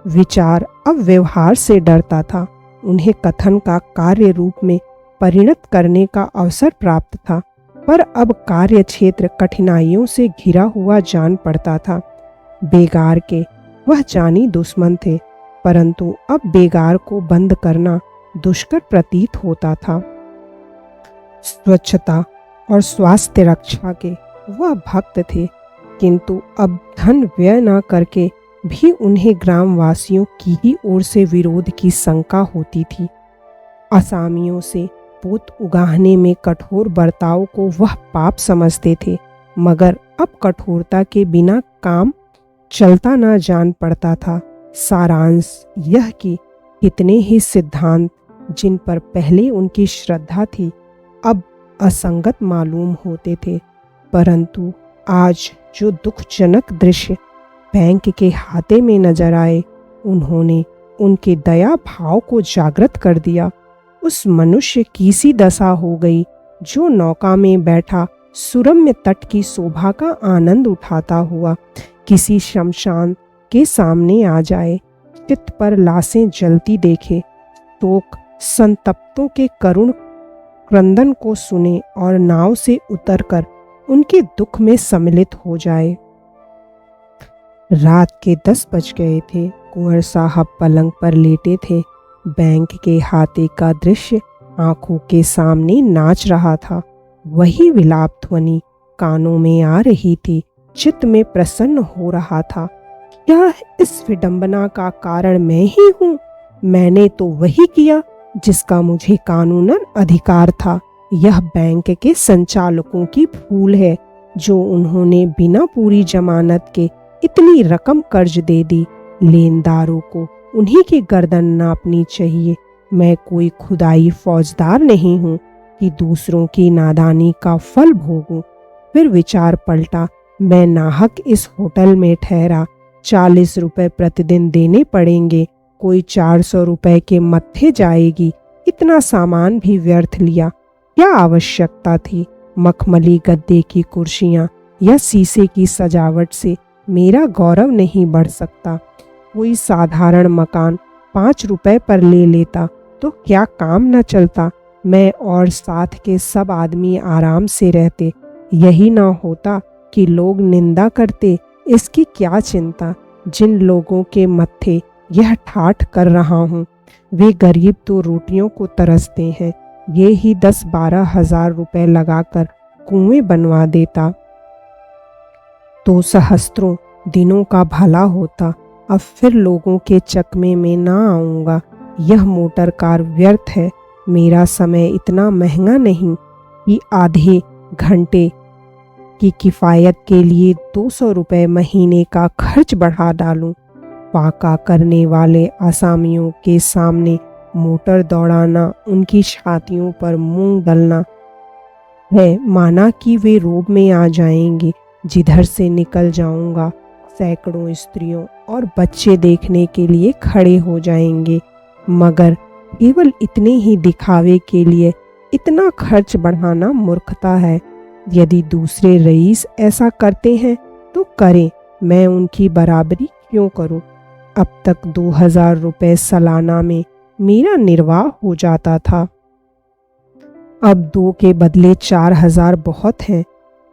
विचार अब व्यवहार से डरता था। उन्हें कथन का कार्य रूप में परिणत करने का अवसर प्राप्त था, पर अब कार्य क्षेत्र कठिनाइयों से घिरा हुआ जान पड़ता था। बेगार के वह जानी दुश्मन थे, परंतु अब बेगार को बंद करना दुष्कर प्रतीत होता था। स्वच्छता और स्वास्थ्य रक्षा के वह भक्त थे, किंतु अब धन व्यय न करके भी उन्हें ग्रामवासियों की ही ओर से विरोध की शंका होती थी। असामियों से पोत उगाहने में कठोर बर्ताव को वह पाप समझते थे। मगर अब कठोरता के बिना काम चलता ना जान पड़ता था। सारांश यह कि कितने ही सिद्धांत जिन पर पहले उनकी श्रद्धा थी अब असंगत मालूम होते थे। परंतु आज जो दुखजनक दृश्य बैंक के हाथे में नजर आए, उन्होंने उनके दया भाव को जागृत कर दिया। उस मनुष्य की सी दशा हो गई जो नौका में बैठा सुरम्य तट की शोभा का आनंद उठाता हुआ किसी शमशान के सामने आ जाए, चित पर लाशें जलती देखे, शोक संतप्तों के करुण क्रंदन को सुने और नाव से उतरकर उनके दुख में सम्मिलित हो जाए। रात के 10 बज गए थे। कुंवर साहब पलंग पर लेटे थे। बैंक के हाथे का दृश्य आंखों के सामने नाच रहा था। वही विलाप ध्वनि कानों में आ रही थी, चित्त में प्रसन्न हो रहा था। क्या इस विडंबना का कारण मैं ही हूँ? मैंने तो वही किया जिसका मुझे कानूनन अधिकार था। यह बैंक के संचालकों की भूल है जो उन्होंने बिना पूरी जमानत के इतनी रकम कर्ज दे दी। लेनदारों को उन्हीं की गर्दन नापनी चाहिए। मैं कोई खुदाई फौजदार नहीं हूँ कि दूसरों की नादानी का फल भोगूं। फिर विचार पलटा। मैं नाहक इस होटल में ठहरा, 40 रुपए प्रतिदिन देने पड़ेंगे, कोई 400 रुपए के मत्थे जाएगी। इतना सामान भी व्यर्थ लिया। क्या आवश्यकता थी? मखमली गद्दे की कुर्सियां या शीशे की सजावट से मेरा गौरव नहीं बढ़ सकता। कोई साधारण मकान 5 रुपए पर ले लेता तो क्या काम न चलता? मैं और साथ के सब आदमी आराम से रहते। यही ना होता कि लोग निंदा करते। इसकी क्या चिंता? जिन लोगों के मत्थे यह ठाठ कर रहा हूँ, वे गरीब तो रोटियों को तरसते हैं। ये ही 10-12 हजार रुपए लगाकर कुएं बनवा देता तो सहस्त्रों दिनों का भला होता। अब फिर लोगों के चकमे में ना आऊँगा। यह मोटर कार व्यर्थ है। मेरा समय इतना महंगा नहीं कि आधे घंटे की किफ़ायत के लिए 200 रुपये महीने का खर्च बढ़ा डालूं। फाका करने वाले आसामियों के सामने मोटर दौड़ाना, उनकी छातियों पर मूंग दलना है, माना कि वे रोब में आ जाएंगे। जिधर से निकल जाऊंगा सैकड़ों स्त्रियों और बच्चे देखने के लिए खड़े हो जाएंगे। मगर केवल इतने ही दिखावे के लिए इतना खर्च बढ़ाना मूर्खता है। यदि दूसरे रईस ऐसा करते हैं तो करें, मैं उनकी बराबरी क्यों करूं? अब तक 2000 रुपये सालाना में मेरा निर्वाह हो जाता था। अब 2 के बदले 4000 बहुत हैं।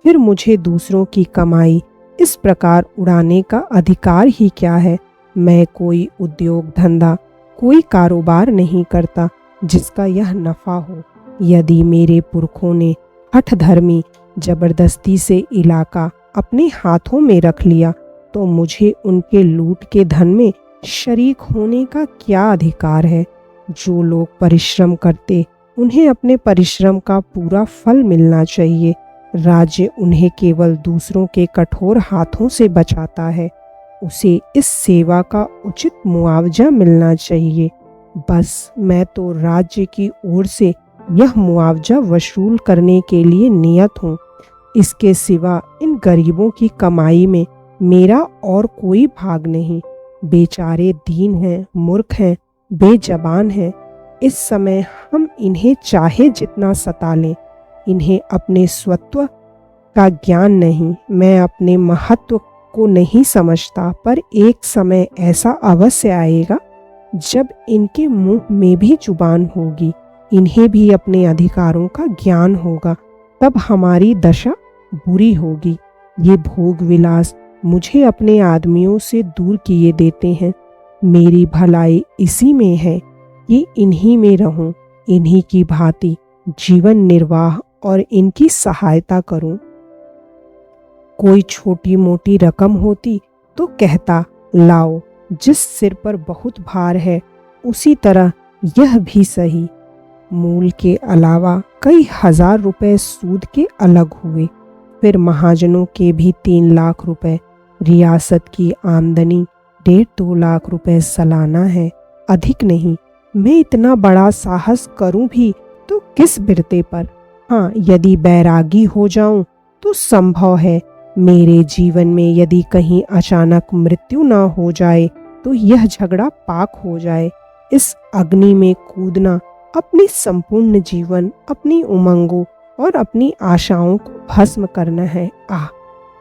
फिर मुझे दूसरों की कमाई इस प्रकार उड़ाने का अधिकार ही क्या है? मैं कोई उद्योग धंधा, कोई कारोबार नहीं करता जिसका यह नफा हो। यदि मेरे पुरखों ने हठधर्मी जबरदस्ती से इलाका अपने हाथों में रख लिया तो मुझे उनके लूट के धन में शरीक होने का क्या अधिकार है? जो लोग परिश्रम करते उन्हें अपने परिश्रम का पूरा फल मिलना चाहिए। राज्य उन्हें केवल दूसरों के कठोर हाथों से बचाता है। उसे इस सेवा का उचित मुआवजा मिलना चाहिए। बस मैं तो राज्य की ओर से यह मुआवजा वसूल करने के लिए नियत हूँ। इसके सिवा इन गरीबों की कमाई में मेरा और कोई भाग नहीं। बेचारे दीन हैं, मूर्ख हैं, बेजबान हैं। इस समय हम इन्हें चाहे जितना सता लें, इन्हें अपने स्वत्व का ज्ञान नहीं। मैं अपने महत्व को नहीं समझता, पर एक समय ऐसा अवश्य आएगा जब इनके मुंह में भी जुबान होगी, इन्हें भी अपने अधिकारों का ज्ञान होगा। तब हमारी दशा बुरी होगी। ये भोग विलास मुझे अपने आदमियों से दूर किए देते हैं। मेरी भलाई इसी में है कि इन्हीं में रहूं, इन्हीं की भांति जीवन निर्वाह और इनकी सहायता करूं। कोई छोटी मोटी रकम होती तो कहता, लाओ, जिस सिर पर बहुत भार है उसी तरह यह भी सही। मूल के अलावा कई हजार रुपए सूद के अलग हुए। फिर महाजनों के भी 3 लाख रुपए। रियासत की आमदनी 1.5-2 लाख रुपए सालाना है, अधिक नहीं। मैं इतना बड़ा साहस करूं भी तो किस बिरते पर? हाँ, यदि बैरागी हो जाऊं तो संभव है। मेरे जीवन में यदि कहीं अचानक मृत्यु ना हो जाए तो यह झगड़ा पाक हो जाए। इस अग्नि में कूदना अपनी संपूर्ण जीवन, अपनी उमंगों और अपनी आशाओं को भस्म करना है। आह,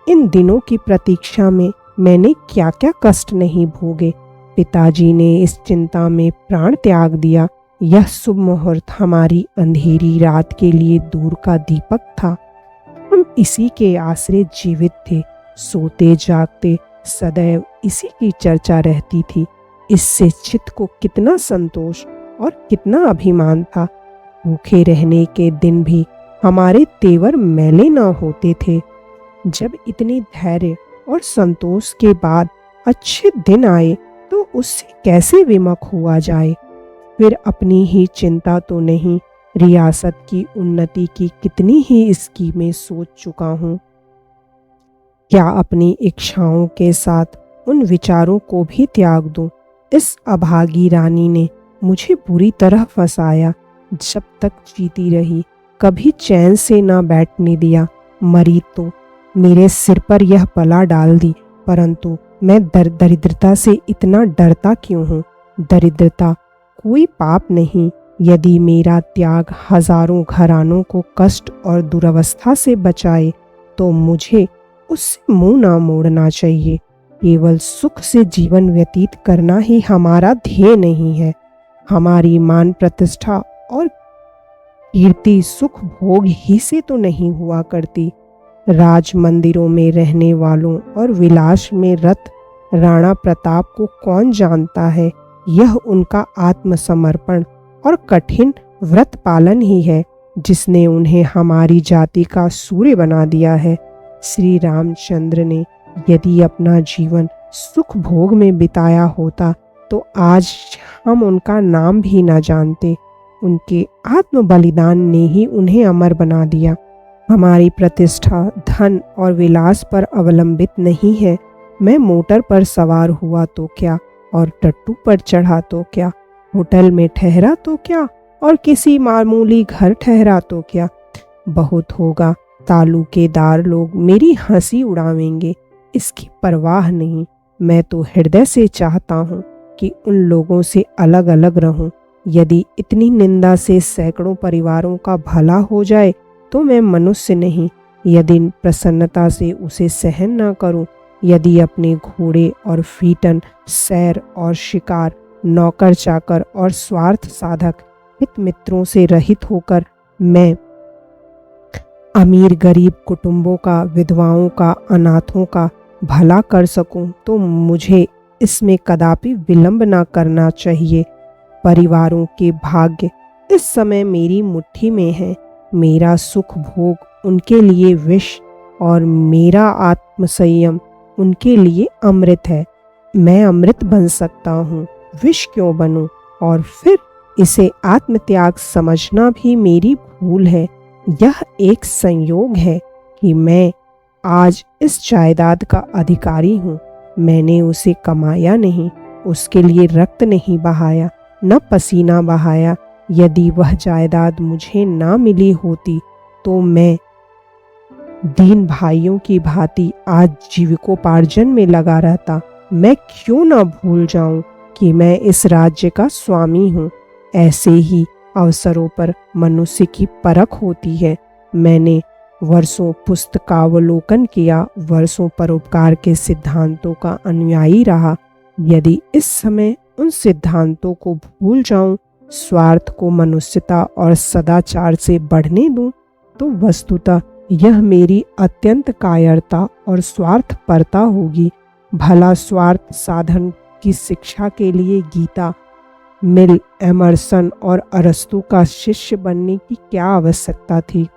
इन दिनों की प्रतीक्षा में मैंने क्या क्या कष्ट नहीं भोगे। पिताजी ने इस चिंता में प्राण त्याग दिया। यह शुभ मुहूर्त हमारी अंधेरी रात के लिए दूर का दीपक था। हम इसी के आश्रय जीवित थे, सोते जागते सदैव इसी की चर्चा रहती थी। इससे चित्त को कितना संतोष और कितना अभिमान था। भूखे रहने के दिन भी हमारे तेवर मैले न होते थे। जब इतनी धैर्य और संतोष के बाद अच्छे दिन आए तो उससे कैसे विमुख हुआ जाए। फिर अपनी ही चिंता तो नहीं, रियासत की उन्नति की कितनी ही स्कीमें सोच चुका हूँ। क्या अपनी इच्छाओं के साथ उन विचारों को भी त्याग दूं? इस अभागी रानी ने मुझे बुरी तरह फंसाया। जब तक जीती रही कभी चैन से ना बैठने दिया। मरी तो मेरे सिर पर यह बला डाल दी, परंतु मैं दरिद्रता से इतना डरता क्यों हूँ? दरिद्रता कोई पाप नहीं। यदि मेरा त्याग हजारों घरानों को कष्ट और दुर्वस्था से बचाए तो मुझे उससे मुंह ना मोड़ना चाहिए। केवल सुख से जीवन व्यतीत करना ही हमारा ध्येय नहीं है। हमारी मान प्रतिष्ठा और कीर्ति सुख भोग ही से तो नहीं हुआ करती। राज मंदिरों में रहने वालों और विलास में रत राणा प्रताप को कौन जानता है। यह उनका आत्मसमर्पण और कठिन व्रत पालन ही है जिसने उन्हें हमारी जाति का सूर्य बना दिया है। श्री रामचंद्र ने यदि अपना जीवन सुख भोग में बिताया होता तो आज हम उनका नाम भी न जानते। उनके आत्म बलिदान ने ही उन्हें अमर बना दिया। हमारी प्रतिष्ठा धन और विलास पर अवलंबित नहीं है। मैं मोटर पर सवार हुआ तो क्या और टट्टू पर चढ़ा तो क्या, होटल में ठहरा तो क्या और किसी मामूली घर ठहरा तो क्या। बहुत होगा, तालुकेदार लोग मेरी हंसी उड़ावेंगे, इसकी परवाह नहीं। मैं तो हृदय से चाहता हूँ कि उन लोगों से अलग अलग रहूं। यदि इतनी निंदा से सैकड़ों परिवारों का भला हो जाए तो मैं मनुष्य नहीं। यदि प्रसन्नता से उसे सहन न करूं, यदि अपने घोड़े और फीटन, सैर और शिकार, नौकर चाकर और स्वार्थ साधक हित मित्रों से रहित होकर मैं अमीर गरीब कुटुंबों का, विधवाओं का, अनाथों का भला कर सकूं तो मुझे इसमें कदापि विलंब न करना चाहिए। परिवारों के भाग्य इस समय मेरी मुट्ठी में है। मेरा सुख भोग उनके लिए विष और मेरा आत्मसंयम उनके लिए अमृत है। मैं अमृत बन सकता हूँ, विष क्यों बनूं? और फिर इसे आत्मत्याग समझना भी मेरी भूल है। यह एक संयोग है कि मैं आज इस जायदाद का अधिकारी हूँ। मैंने उसे कमाया नहीं, उसके लिए रक्त नहीं बहाया, न पसीना बहाया। यदि वह जायदाद मुझे ना मिली होती तो मैं दीन भाइयों की भांति आज जीविकोपार्जन में लगा रहता। मैं क्यों ना भूल जाऊं कि मैं इस राज्य का स्वामी हूँ। ऐसे ही अवसरों पर मनुष्य की परख होती है। मैंने वर्षों पुस्तकावलोकन किया, वर्षों परोपकार के सिद्धांतों का अनुयायी रहा। यदि इस समय उन सिद्धांतों को भूल जाऊं, स्वार्थ को मनुष्यता और सदाचार से बढ़ने दूं, तो वस्तुतः यह मेरी अत्यंत कायरता और स्वार्थपरता होगी। भला स्वार्थ साधन की शिक्षा के लिए गीता, मिल, एमर्सन और अरस्तु का शिष्य बनने की क्या आवश्यकता थी?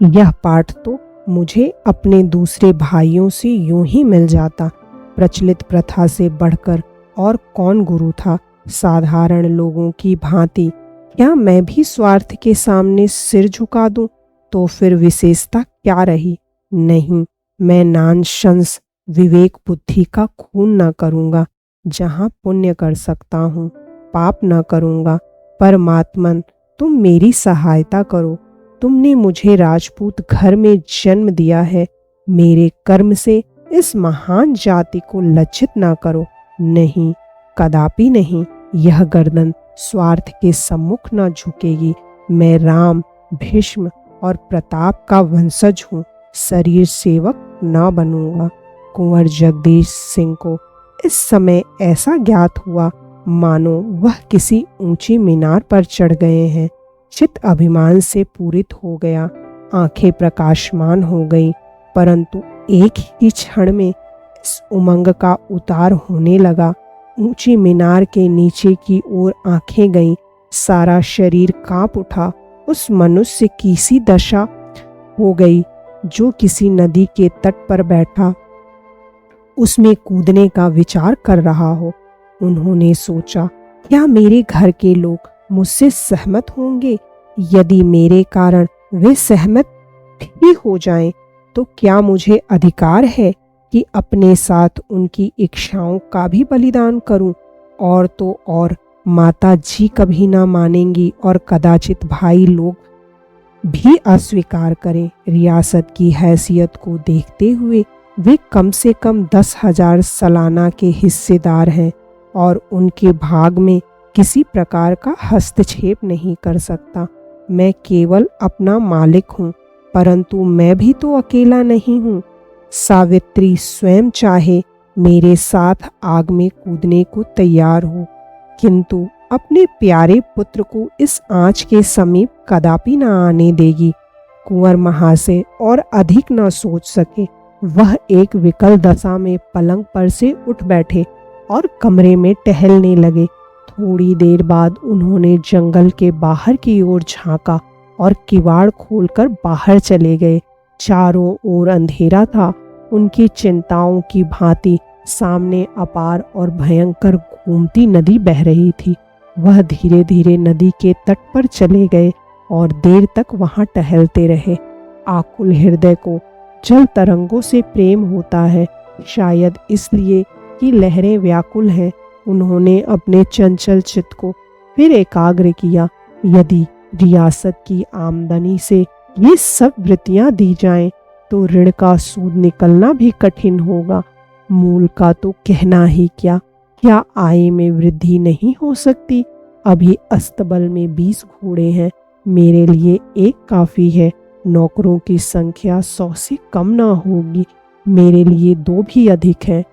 यह पाठ तो मुझे अपने दूसरे भाइयों से यूं ही मिल जाता। प्रचलित प्रथा से बढ़कर और कौन गुरु था? साधारण लोगों की भांति क्या मैं भी स्वार्थ के सामने सिर झुका दूं? तो फिर विशेषता क्या रही। नहीं, मैं नानशंस विवेक बुद्धि का खून न करूँगा। जहाँ पुण्य कर सकता हूँ पाप न करूँगा। परमात्मन, तुम मेरी सहायता करो। तुमने मुझे राजपूत घर में जन्म दिया है। मेरे कर्म से इस महान जाति को लज्जित ना करो। नहीं, कदापि नहीं। यह गर्दन स्वार्थ के सम्मुख न झुकेगी। मैं राम, भीष्म और प्रताप का वंशज हूँ। शरीर सेवक न बनूंगा। कुंवर जगदीश सिंह को इस समय ऐसा ज्ञात हुआ मानो वह किसी ऊंची मीनार पर चढ़ गए हैं। चित्त अभिमान से पूरित हो गया, आंखें प्रकाशमान हो गईं, परंतु एक ही क्षण में इस उमंग का उतार होने लगा। ऊंची मीनार के नीचे की ओर आंखें गईं, सारा शरीर कांप उठा। उस मनुष्य की सी दशा हो गई जो किसी नदी के तट पर बैठा उसमें कूदने का विचार कर रहा हो। उन्होंने सोचा, क्या मेरे घर के लोग मुझसे सहमत होंगे? यदि मेरे कारण वे सहमत भी हो जाएं, तो क्या मुझे अधिकार है कि अपने साथ उनकी इच्छाओं का भी बलिदान करूं? और तो और माता जी कभी ना मानेंगी और कदाचित भाई लोग भी अस्वीकार करें। रियासत की हैसियत को देखते हुए वे कम से कम 10,000 सालाना के हिस्सेदार हैं और उनके भाग में किसी प्रकार का हस्तक्षेप नहीं कर सकता। मैं केवल अपना मालिक हूँ, परंतु मैं भी तो अकेला नहीं हूँ। सावित्री स्वयं चाहे मेरे साथ आग में कूदने को तैयार हो, किंतु अपने प्यारे पुत्र को इस आंच के समीप कदापि न आने देगी। कुंवर महाशय और अधिक न सोच सके। वह एक विकल दशा में पलंग पर से उठ बैठे और कमरे में टहलने लगे। थोड़ी देर बाद उन्होंने जंगल के बाहर की ओर झांका और किवाड़ खोलकर बाहर चले गए। चारों ओर अंधेरा था। उनकी चिंताओं की भांति सामने अपार और भयंकर घूमती नदी बह रही थी। वह धीरे धीरे नदी के तट पर चले गए और देर तक वहां टहलते रहे। आकुल हृदय को जल तरंगों से प्रेम होता है, शायद इसलिए कि लहरें व्याकुल हैं। उन्होंने अपने चंचल चित्त को फिर एकाग्र किया। यदि रियासत की आमदनी से ये सब वृत्तियां दी जाएं, तो ऋण का सूद निकलना भी कठिन होगा। मूल का तो कहना ही क्या आय में वृद्धि नहीं हो सकती? अभी अस्तबल में 20 घोड़े हैं, मेरे लिए एक काफी है। नौकरों की संख्या 100 से कम ना होगी, मेरे लिए 2 भी अधिक है।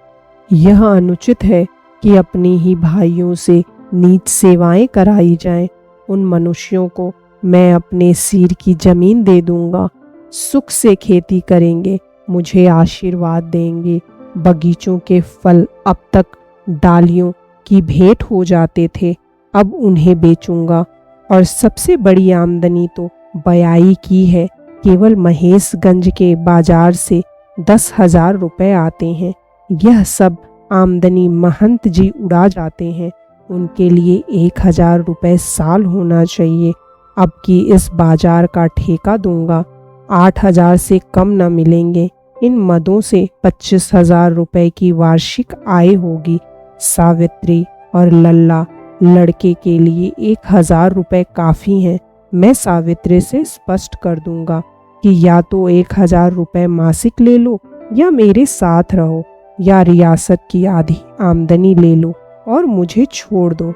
यह अनुचित है कि अपने ही भाइयों से नीच सेवाएं कराई जाएं। उन मनुष्यों को मैं अपने सिर की जमीन दे दूंगा, सुख से खेती करेंगे, मुझे आशीर्वाद देंगे। बगीचों के फल अब तक डालियों की भेंट हो जाते थे, अब उन्हें बेचूंगा। और सबसे बड़ी आमदनी तो बयाई की है। केवल महेशगंज के बाजार से 10,000 रुपए आते हैं। यह सब आमदनी महंत जी उड़ा जाते हैं। उनके लिए 1,000 रुपए साल होना चाहिए। अब की इस बाजार का ठेका दूंगा, 8,000 से कम न मिलेंगे। इन मदों से 25,000 रुपए की वार्षिक आय होगी। सावित्री और लल्ला लड़के के लिए 1,000 रुपए काफ़ी हैं। मैं सावित्री से स्पष्ट कर दूंगा कि या तो 1,000 रुपए मासिक ले लो, या मेरे साथ रहो, या रियासत की आधी आमदनी ले लो और मुझे छोड़ दो।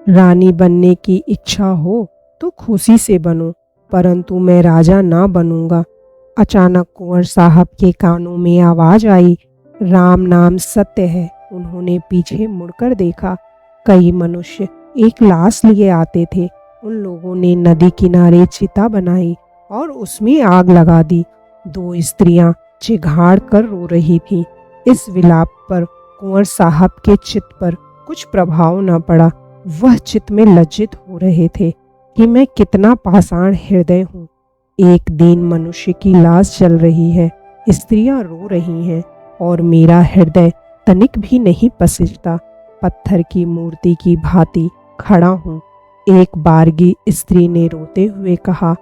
रानी बनने की इच्छा हो तो खुशी से बनो, परंतु मैं राजा ना बनूंगा। अचानक कुंवर साहब के कानों में आवाज आई, राम नाम सत्य है। उन्होंने पीछे मुड़कर देखा। कई मनुष्य एक लाश लिए आते थे। उन लोगों ने नदी किनारे चिता बनाई और उसमें आग लगा दी। 2 स्त्रियां चिघाड़ कर रो रही थीं। इस विलाप पर कुंवर साहब के चित्त पर कुछ प्रभाव न पड़ा। वह चित्त में लज्जित हो रहे थे कि मैं कितना पाषाण हृदय हूँ। एक दीन मनुष्य की लाश जल रही है, स्त्रियां रो रही हैं और मेरा हृदय तनिक भी नहीं पसीजता। पत्थर की मूर्ति की भांति खड़ा हूँ। एक बारगी स्त्री ने रोते हुए कहा,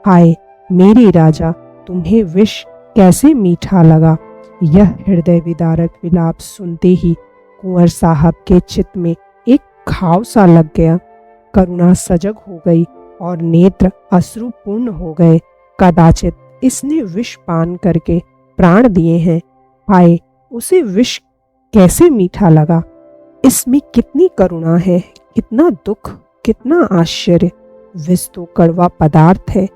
हाय मेरे राजा, तुम्हें विष कैसे मीठा लगा। यह हृदय विदारक विलाप सुनते ही कुंवर साहब के चित्त में एक घाव सा लग गया। करुणा सजग हो गई और नेत्र अश्रुपूर्ण हो गए। कदाचित इसने विष पान करके प्राण दिए हैं। हाय, उसे विष कैसे मीठा लगा। इसमें कितनी करुणा है, कितना दुख, कितना आश्चर्य। विष तो कड़वा पदार्थ है,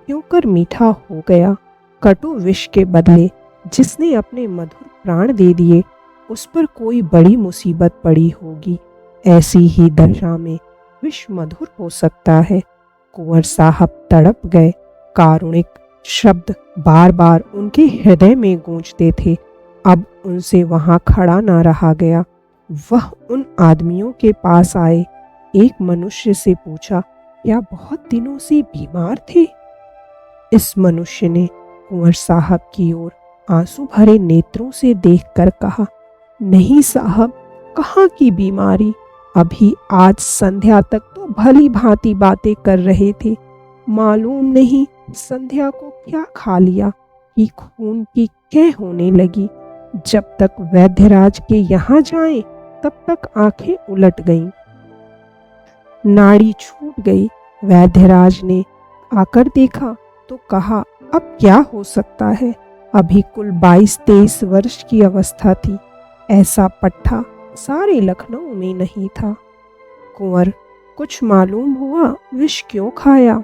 क्यों कर मीठा हो गया। कटु विष के बदले जिसने अपने मधुर प्राण दे दिए, उस पर कोई बड़ी मुसीबत पड़ी होगी। ऐसी ही दशा में विष मधुर हो सकता है। कुंवर साहब तड़प गए। कारुणिक शब्द बार बार उनके हृदय में गूंजते थे। अब उनसे वहां खड़ा ना रहा गया। वह उन आदमियों के पास आए। एक मनुष्य से पूछा, क्या बहुत दिनों से बीमार थे। इस मनुष्य ने कुंवर साहब की ओर आंसू भरे नेत्रों से देखकर कहा, नहीं साहब, कहाँ की बीमारी। अभी आज संध्या तक तो भली भांति बातें कर रहे थे। मालूम नहीं संध्या को क्या खा लिया कि खून की कै होने लगी। जब तक वैद्यराज के यहाँ जाएं, तब तक आंखें उलट गईं, नाड़ी छूट गई। वैद्यराज ने आकर देखा तो कहा, अब क्या हो सकता है। अभी कुल 22-23 वर्ष की अवस्था थी। ऐसा पट्ठा सारे लखनऊ में नहीं था। कुंवर, कुछ मालूम हुआ विष क्यों खाया।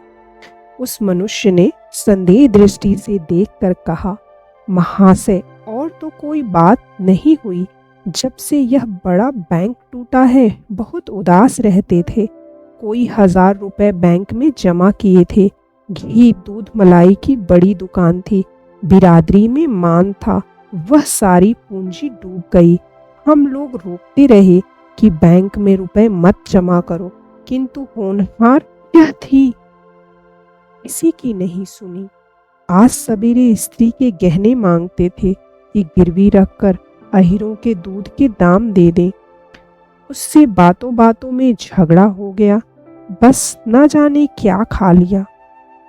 उस मनुष्य ने संदेह दृष्टि से देखकर कहा, महाशय, और तो कोई बात नहीं हुई। जब से यह बड़ा बैंक टूटा है, बहुत उदास रहते थे। कोई 1000 रुपए बैंक में जमा किए थे। घी दूध मलाई की बड़ी दुकान थी। बिरादरी में मान था। वह सारी पूंजी डूब गई। हम लोग रोकते रहे कि बैंक में रुपए मत जमा करो, किंतु होनहार यह थी, किसी की नहीं सुनी। आज सवेरे स्त्री के गहने मांगते थे कि गिरवी रखकर अहिरों के दूध के दाम दे दें। उससे बातों बातों में झगड़ा हो गया। बस न जाने क्या खा लिया।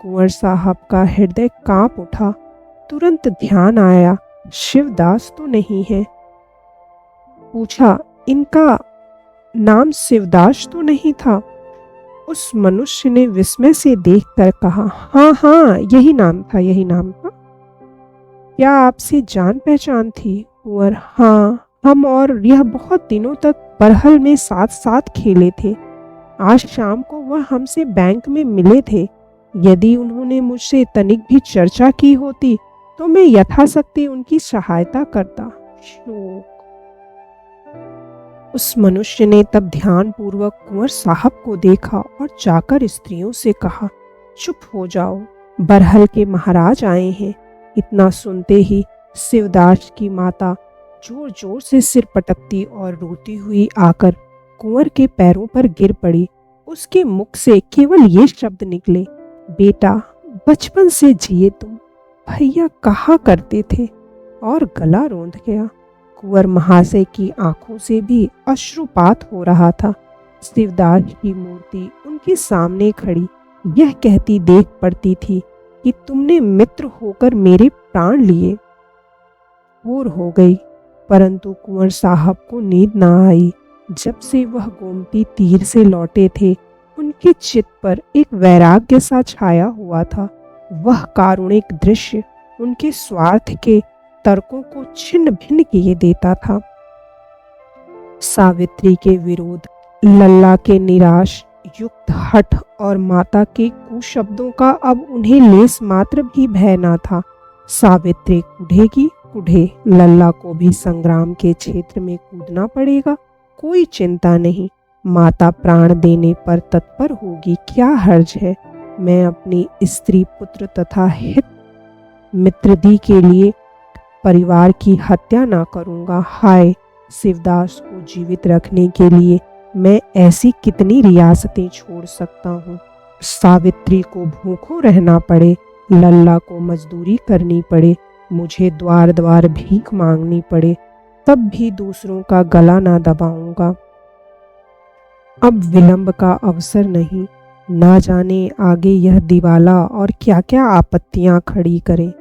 कुंवर साहब का हृदय कांप उठा। तुरंत ध्यान आया, शिवदास तो नहीं है। पूछा, इनका नाम शिवदास तो नहीं था। उस मनुष्य ने विस्मय से देखकर कहा, हाँ हाँ, यही नाम था, यही नाम था। क्या आपसे जान पहचान थी। कुंवर, हाँ, हम और यह बहुत दिनों तक बरहल में साथ साथ खेले थे। आज शाम को वह हमसे बैंक में मिले थे। यदि उन्होंने मुझसे तनिक भी चर्चा की होती तो मैं यथाशक्ति उनकी सहायता करता। शोक। उस मनुष्य ने तब ध्यानपूर्वक कुंवर साहब को देखा और जाकर स्त्रियों से कहा, चुप हो जाओ, बरहल के महाराज आए हैं। इतना सुनते ही शिवदास की माता जोर जोर से सिर पटकती और रोती हुई आकर कुंवर के पैरों पर गिर पड़ी। उसके मुख से केवल ये शब्द निकले, बेटा, बचपन से जिए तुम, भैया कहा करते थे, और गला रोंद गया। कुंवर महाशय की आंखों से भी अश्रुपात हो रहा था। शिवदास की मूर्ति उनके सामने खड़ी यह कहती देख पड़ती थी कि तुमने मित्र होकर मेरे प्राण लिए। भोर हो गई, परंतु कुंवर साहब को नींद न आई। जब से वह गोमती तीर से लौटे थे, उनके चित्त पर एक वैराग्य सा छाया हुआ था। वह कारुणिक दृश्य उनके स्वार्थ के तर्कों को छिन्न भिन्न किए देता था। सावित्री के विरोध, लल्ला के निराश युक्त हठ और माता के कुशब्दों का अब उन्हें लेस मात्र भी भय न था। सावित्री कूदेगी कूदे, लल्ला को भी संग्राम के क्षेत्र में कूदना पड़ेगा, कोई चिंता नहीं। माता प्राण देने पर तत्पर होगी, क्या हर्ज है। मैं अपनी स्त्री पुत्र तथा हित मित्रदी के लिए परिवार की हत्या ना करूंगा। हाय, शिवदास को जीवित रखने के लिए मैं ऐसी कितनी रियासतें छोड़ सकता हूँ। सावित्री को भूखों रहना पड़े, लल्ला को मजदूरी करनी पड़े, मुझे द्वार द्वार भीख मांगनी पड़े, तब भी दूसरों का गला ना दबाऊंगा। अब विलंब का अवसर नहीं, ना जाने आगे यह दिवाला और क्या क्या आपत्तियां खड़ी करे।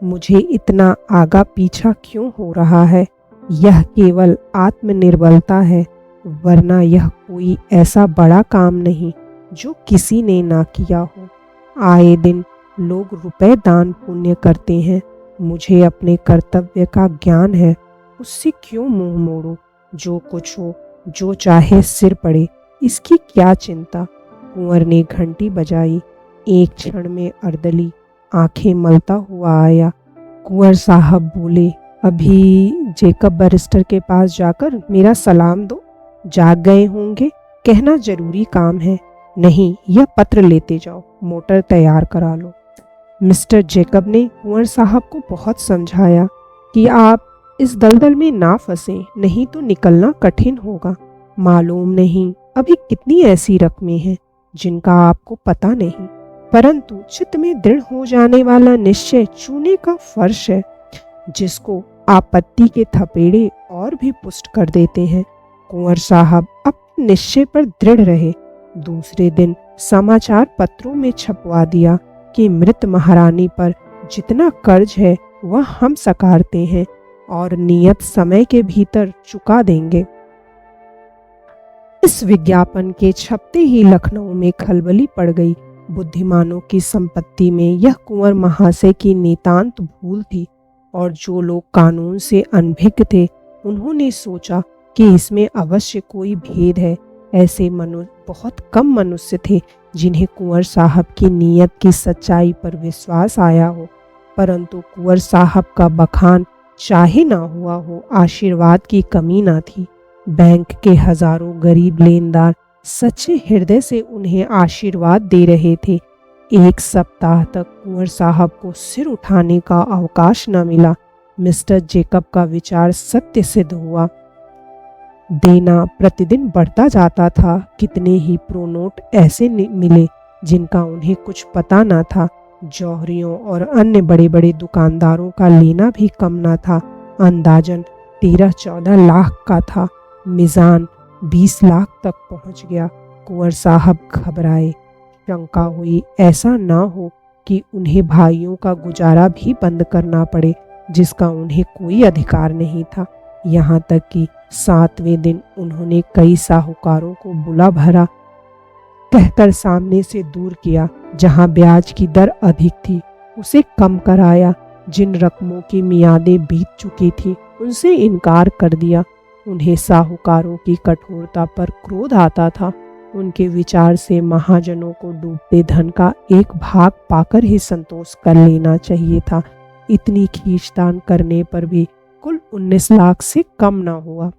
मुझे इतना आगा पीछा क्यों हो रहा है? यह केवल आत्मनिर्बलता है, वरना यह कोई ऐसा बड़ा काम नहीं जो किसी ने ना किया हो। आए दिन लोग रुपए दान पुण्य करते हैं। मुझे अपने कर्तव्य का ज्ञान है, उससे क्यों मुंह मोड़ूं? जो कुछ हो, जो चाहे सिर पड़े, इसकी क्या चिंता? कुंवर ने घंटी बजाई। एक क्षण में अर्दली आंखें मलता हुआ आया। कुंवर साहब बोले, अभी जेकब बैरिस्टर के पास जाकर मेरा सलाम दो। जाग गए होंगे, कहना जरूरी काम है। नहीं, यह पत्र लेते जाओ, मोटर तैयार करा लो। मिस्टर जेकब ने कुंवर साहब को बहुत समझाया कि आप इस दलदल में ना फंसे, नहीं तो निकलना कठिन होगा। मालूम नहीं अभी कितनी ऐसी रकमें हैं जिनका आपको पता नहीं, परंतु चित्त में दृढ़ हो जाने वाला निश्चय चूने का फर्श है, जिसको आपत्ति के थपेड़े और भी पुष्ट कर देते हैं। कुंवर साहब अपने निश्चय पर दृढ़ रहे। दूसरे दिन समाचार पत्रों में छपवा दिया कि मृत महारानी पर जितना कर्ज है वह हम सकारते हैं और नियत समय के भीतर चुका देंगे। इस विज्ञापन के छपते ही लखनऊ में खलबली पड़ गई। बुद्धिमानों की संपत्ति में यह कुंवर महाशय की नितांत भूल थी, और जो लोग कानून से अनभिज्ञ थे उन्होंने सोचा कि इसमें अवश्य कोई भेद है। ऐसे मनुष्य बहुत कम मनुष्य थे जिन्हें कुंवर साहब की नीयत की सच्चाई पर विश्वास आया हो, परंतु कुंवर साहब का बखान चाहे ना हुआ हो, आशीर्वाद की कमी ना थी। बैंक के हजारों गरीब लेनदार सच्चे हृदय से उन्हें आशीर्वाद दे रहे थे। एक सप्ताह तक कुंवर साहब को सिर उठाने का अवकाश न मिला। मिस्टर जेकब का विचार सत्य सिद्ध हुआ। देना प्रतिदिन बढ़ता जाता था। कितने ही प्रोनोट ऐसे मिले जिनका उन्हें कुछ पता न था। जौहरियों और अन्य बड़े बड़े दुकानदारों का लेना भी कम न था। अंदाजन 13-14 लाख का था। मिजान 20 लाख तक पहुंच गया। कुंवर साहब घबराए। शंका हुई ऐसा ना हो कि उन्हें भाइयों का गुजारा भी बंद करना पड़े, जिसका उन्हें कोई अधिकार नहीं था। यहाँ तक कि 7वें दिन उन्होंने कई साहूकारों को बुला भरा कहकर सामने से दूर किया। जहाँ ब्याज की दर अधिक थी उसे कम कराया। जिन रकमों की मियादें बीत चुकी थी उनसे इनकार कर दिया। उन्हें साहूकारों की कठोरता पर क्रोध आता था। उनके विचार से महाजनों को डूबते धन का एक भाग पाकर ही संतोष कर लेना चाहिए था। इतनी खींचतान करने पर भी कुल 19 लाख से कम न हुआ।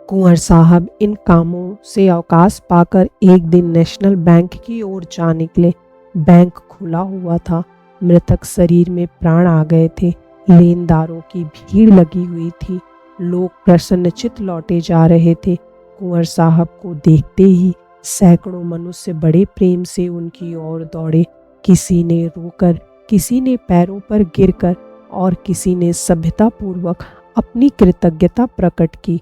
कुंवर साहब इन कामों से अवकाश पाकर एक दिन नेशनल बैंक की ओर जा निकले। बैंक खुला हुआ था। मृतक शरीर में प्राण आ गए थे। लेनदारों की भीड़ लगी हुई थी। लोग प्रसन्नचित्त लौटे जा रहे थे। कुंवर साहब को देखते ही सैकड़ों मनुष्य बड़े प्रेम से उनकी ओर दौड़े। किसी ने रोकर, किसी ने पैरों पर गिरकर और किसी ने सभ्यतापूर्वक अपनी कृतज्ञता प्रकट की।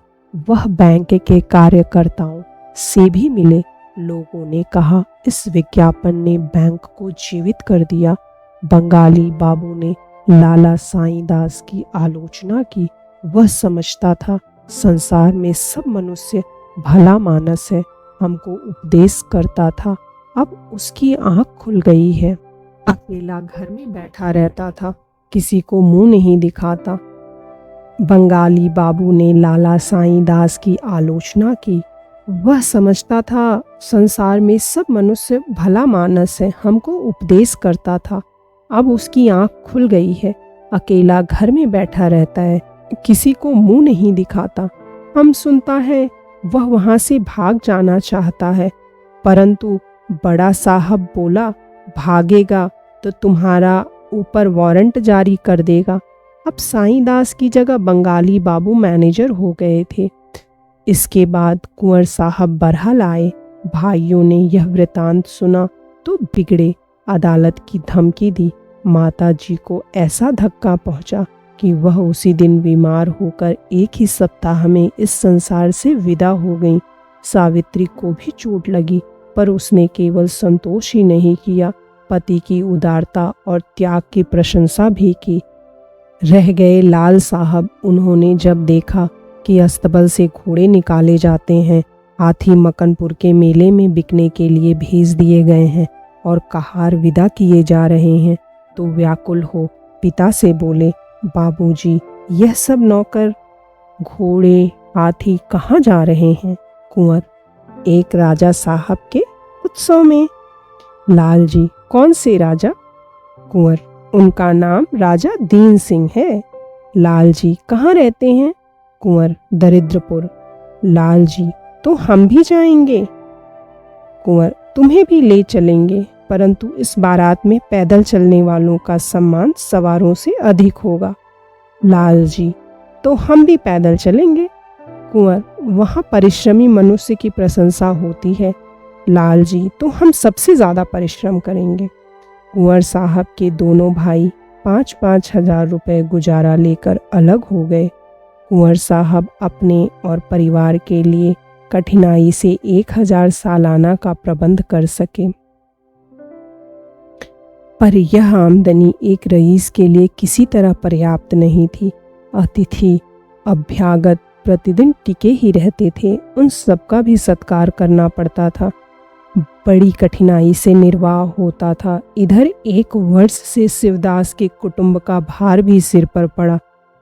वह बैंक के कार्यकर्ताओं से भी मिले। लोगों ने कहा, इस विज्ञापन ने बैंक को जीवित कर दिया। बंगाली बाबू ने लाला साईं दास की आलोचना की। वह समझता था संसार में सब मनुष्य भला मानस है। हमको उपदेश करता था, अब उसकी आंख खुल गई है। अकेला घर में बैठा रहता था, किसी को मुंह नहीं दिखाता। बंगाली बाबू ने लाला साईं दास की आलोचना की। वह समझता था संसार में सब मनुष्य भला मानस है, हमको उपदेश करता था, अब उसकी आंख खुल गई है। अकेला घर में बैठा रहता है, किसी को मुंह नहीं दिखाता। हम सुनता है वह वहां से भाग जाना चाहता है, परंतु बड़ा साहब बोला, भागेगा तो तुम्हारा ऊपर वारंट जारी कर देगा। अब साईं दास की जगह बंगाली बाबू मैनेजर हो गए थे। इसके बाद कुंवर साहब बरहल आए। भाइयों ने यह वृतांत सुना तो बिगड़े। अदालत की धमकी दी। माता जी को ऐसा धक्का पहुंचा कि वह उसी दिन बीमार होकर एक ही सप्ताह में इस संसार से विदा हो गईं। सावित्री को भी चोट लगी, पर उसने केवल संतोष ही नहीं किया पति की उदारता और त्याग की प्रशंसा भी की। रह गए लाल साहब। उन्होंने जब देखा कि अस्तबल से घोड़े निकाले जाते हैं, हाथी मकनपुर के मेले में बिकने के लिए भेज दिए गए हैं और कहार विदा किए जा रहे हैं, तो व्याकुल हो पिता से बोले, बाबूजी, यह सब नौकर, घोड़े, हाथी कहाँ जा रहे हैं? कुंवर, एक राजा साहब के उत्सव में। लाल जी, कौन से राजा? कुंवर, उनका नाम राजा दीन सिंह है। लाल जी, कहाँ रहते हैं? कुंवर, दरिद्रपुर। लाल जी, तो हम भी जाएंगे। कुंवर, तुम्हें भी ले चलेंगे, परंतु इस बारात में पैदल चलने वालों का सम्मान सवारों से अधिक होगा। लाल जी, तो हम भी पैदल चलेंगे। कुंवर, वहाँ परिश्रमी मनुष्य की प्रशंसा होती है। लाल जी, तो हम सबसे ज्यादा परिश्रम करेंगे। कुंवर साहब के दोनों भाई 5-5 हजार रुपए गुजारा लेकर अलग हो गए। कुंवर साहब अपने और परिवार के लिए कठिनाई से 1000 सालाना का प्रबंध कर सके, पर यह आमदनी एक रईस के लिए किसी तरह पर्याप्त नहीं थी। अतिथि, अभ्यागत प्रतिदिन टिके ही रहते थे, उन सबका भी सत्कार करना पड़ता था। बड़ी कठिनाई से निर्वाह होता था। इधर 1 वर्ष से शिवदास के कुटुंब का भार भी सिर पर पड़ा,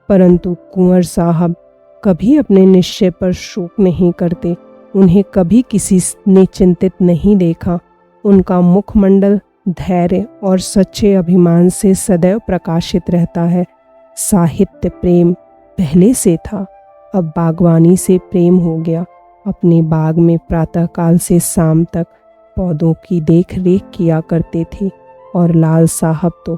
परंतु कुंवर साहब कभी अपने निश्चय पर शोक नहीं करते। उन्हें कभी किसी ने चिंतित नहीं देखा। उनका मुखमंडल धैर्य और सच्चे अभिमान से सदैव प्रकाशित रहता है। साहित्य प्रेम पहले से था, अब बागवानी से प्रेम हो गया। अपने बाग में प्रातःकाल से शाम तक पौधों की देख रेख किया करते थे और लाल साहब तो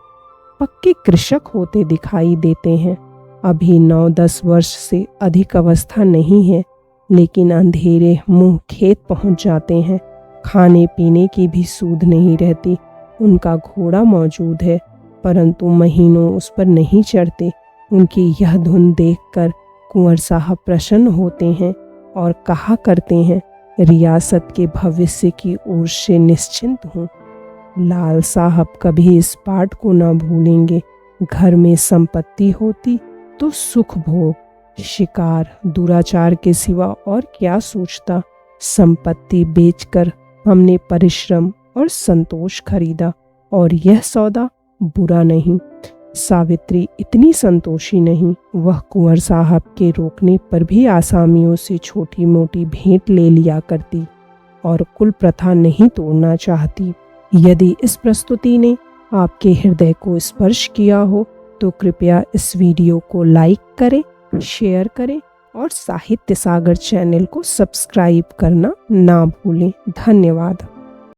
पक्के कृषक होते दिखाई देते हैं। अभी 9-10 वर्ष से अधिक अवस्था नहीं है, लेकिन अंधेरे मुंह खेत पहुंच जाते हैं। खाने पीने की भी सूध नहीं रहती। उनका घोड़ा मौजूद है, परंतु महीनों उस पर नहीं चढ़ते। उनकी यह धुन देखकर कुंवर साहब प्रसन्न होते हैं और कहा करते हैं, रियासत के भविष्य की ओर से निश्चिंत हूँ। लाल साहब कभी इस पाठ को न भूलेंगे। घर में संपत्ति होती तो सुख भोग, शिकार, दुराचार के सिवा और क्या सोचता। संपत्ति बेचकर हमने परिश्रम और संतोष खरीदा, और यह सौदा बुरा नहीं। सावित्री इतनी संतोषी नहीं। वह कुंवर साहब के रोकने पर भी आसामियों से छोटी मोटी भेंट ले लिया करती और कुल प्रथा नहीं तोड़ना चाहती। यदि इस प्रस्तुति ने आपके हृदय को स्पर्श किया हो तो कृपया इस वीडियो को लाइक करें, शेयर करें और साहित्य सागर चैनल को सब्सक्राइब करना ना भूलें। धन्यवाद।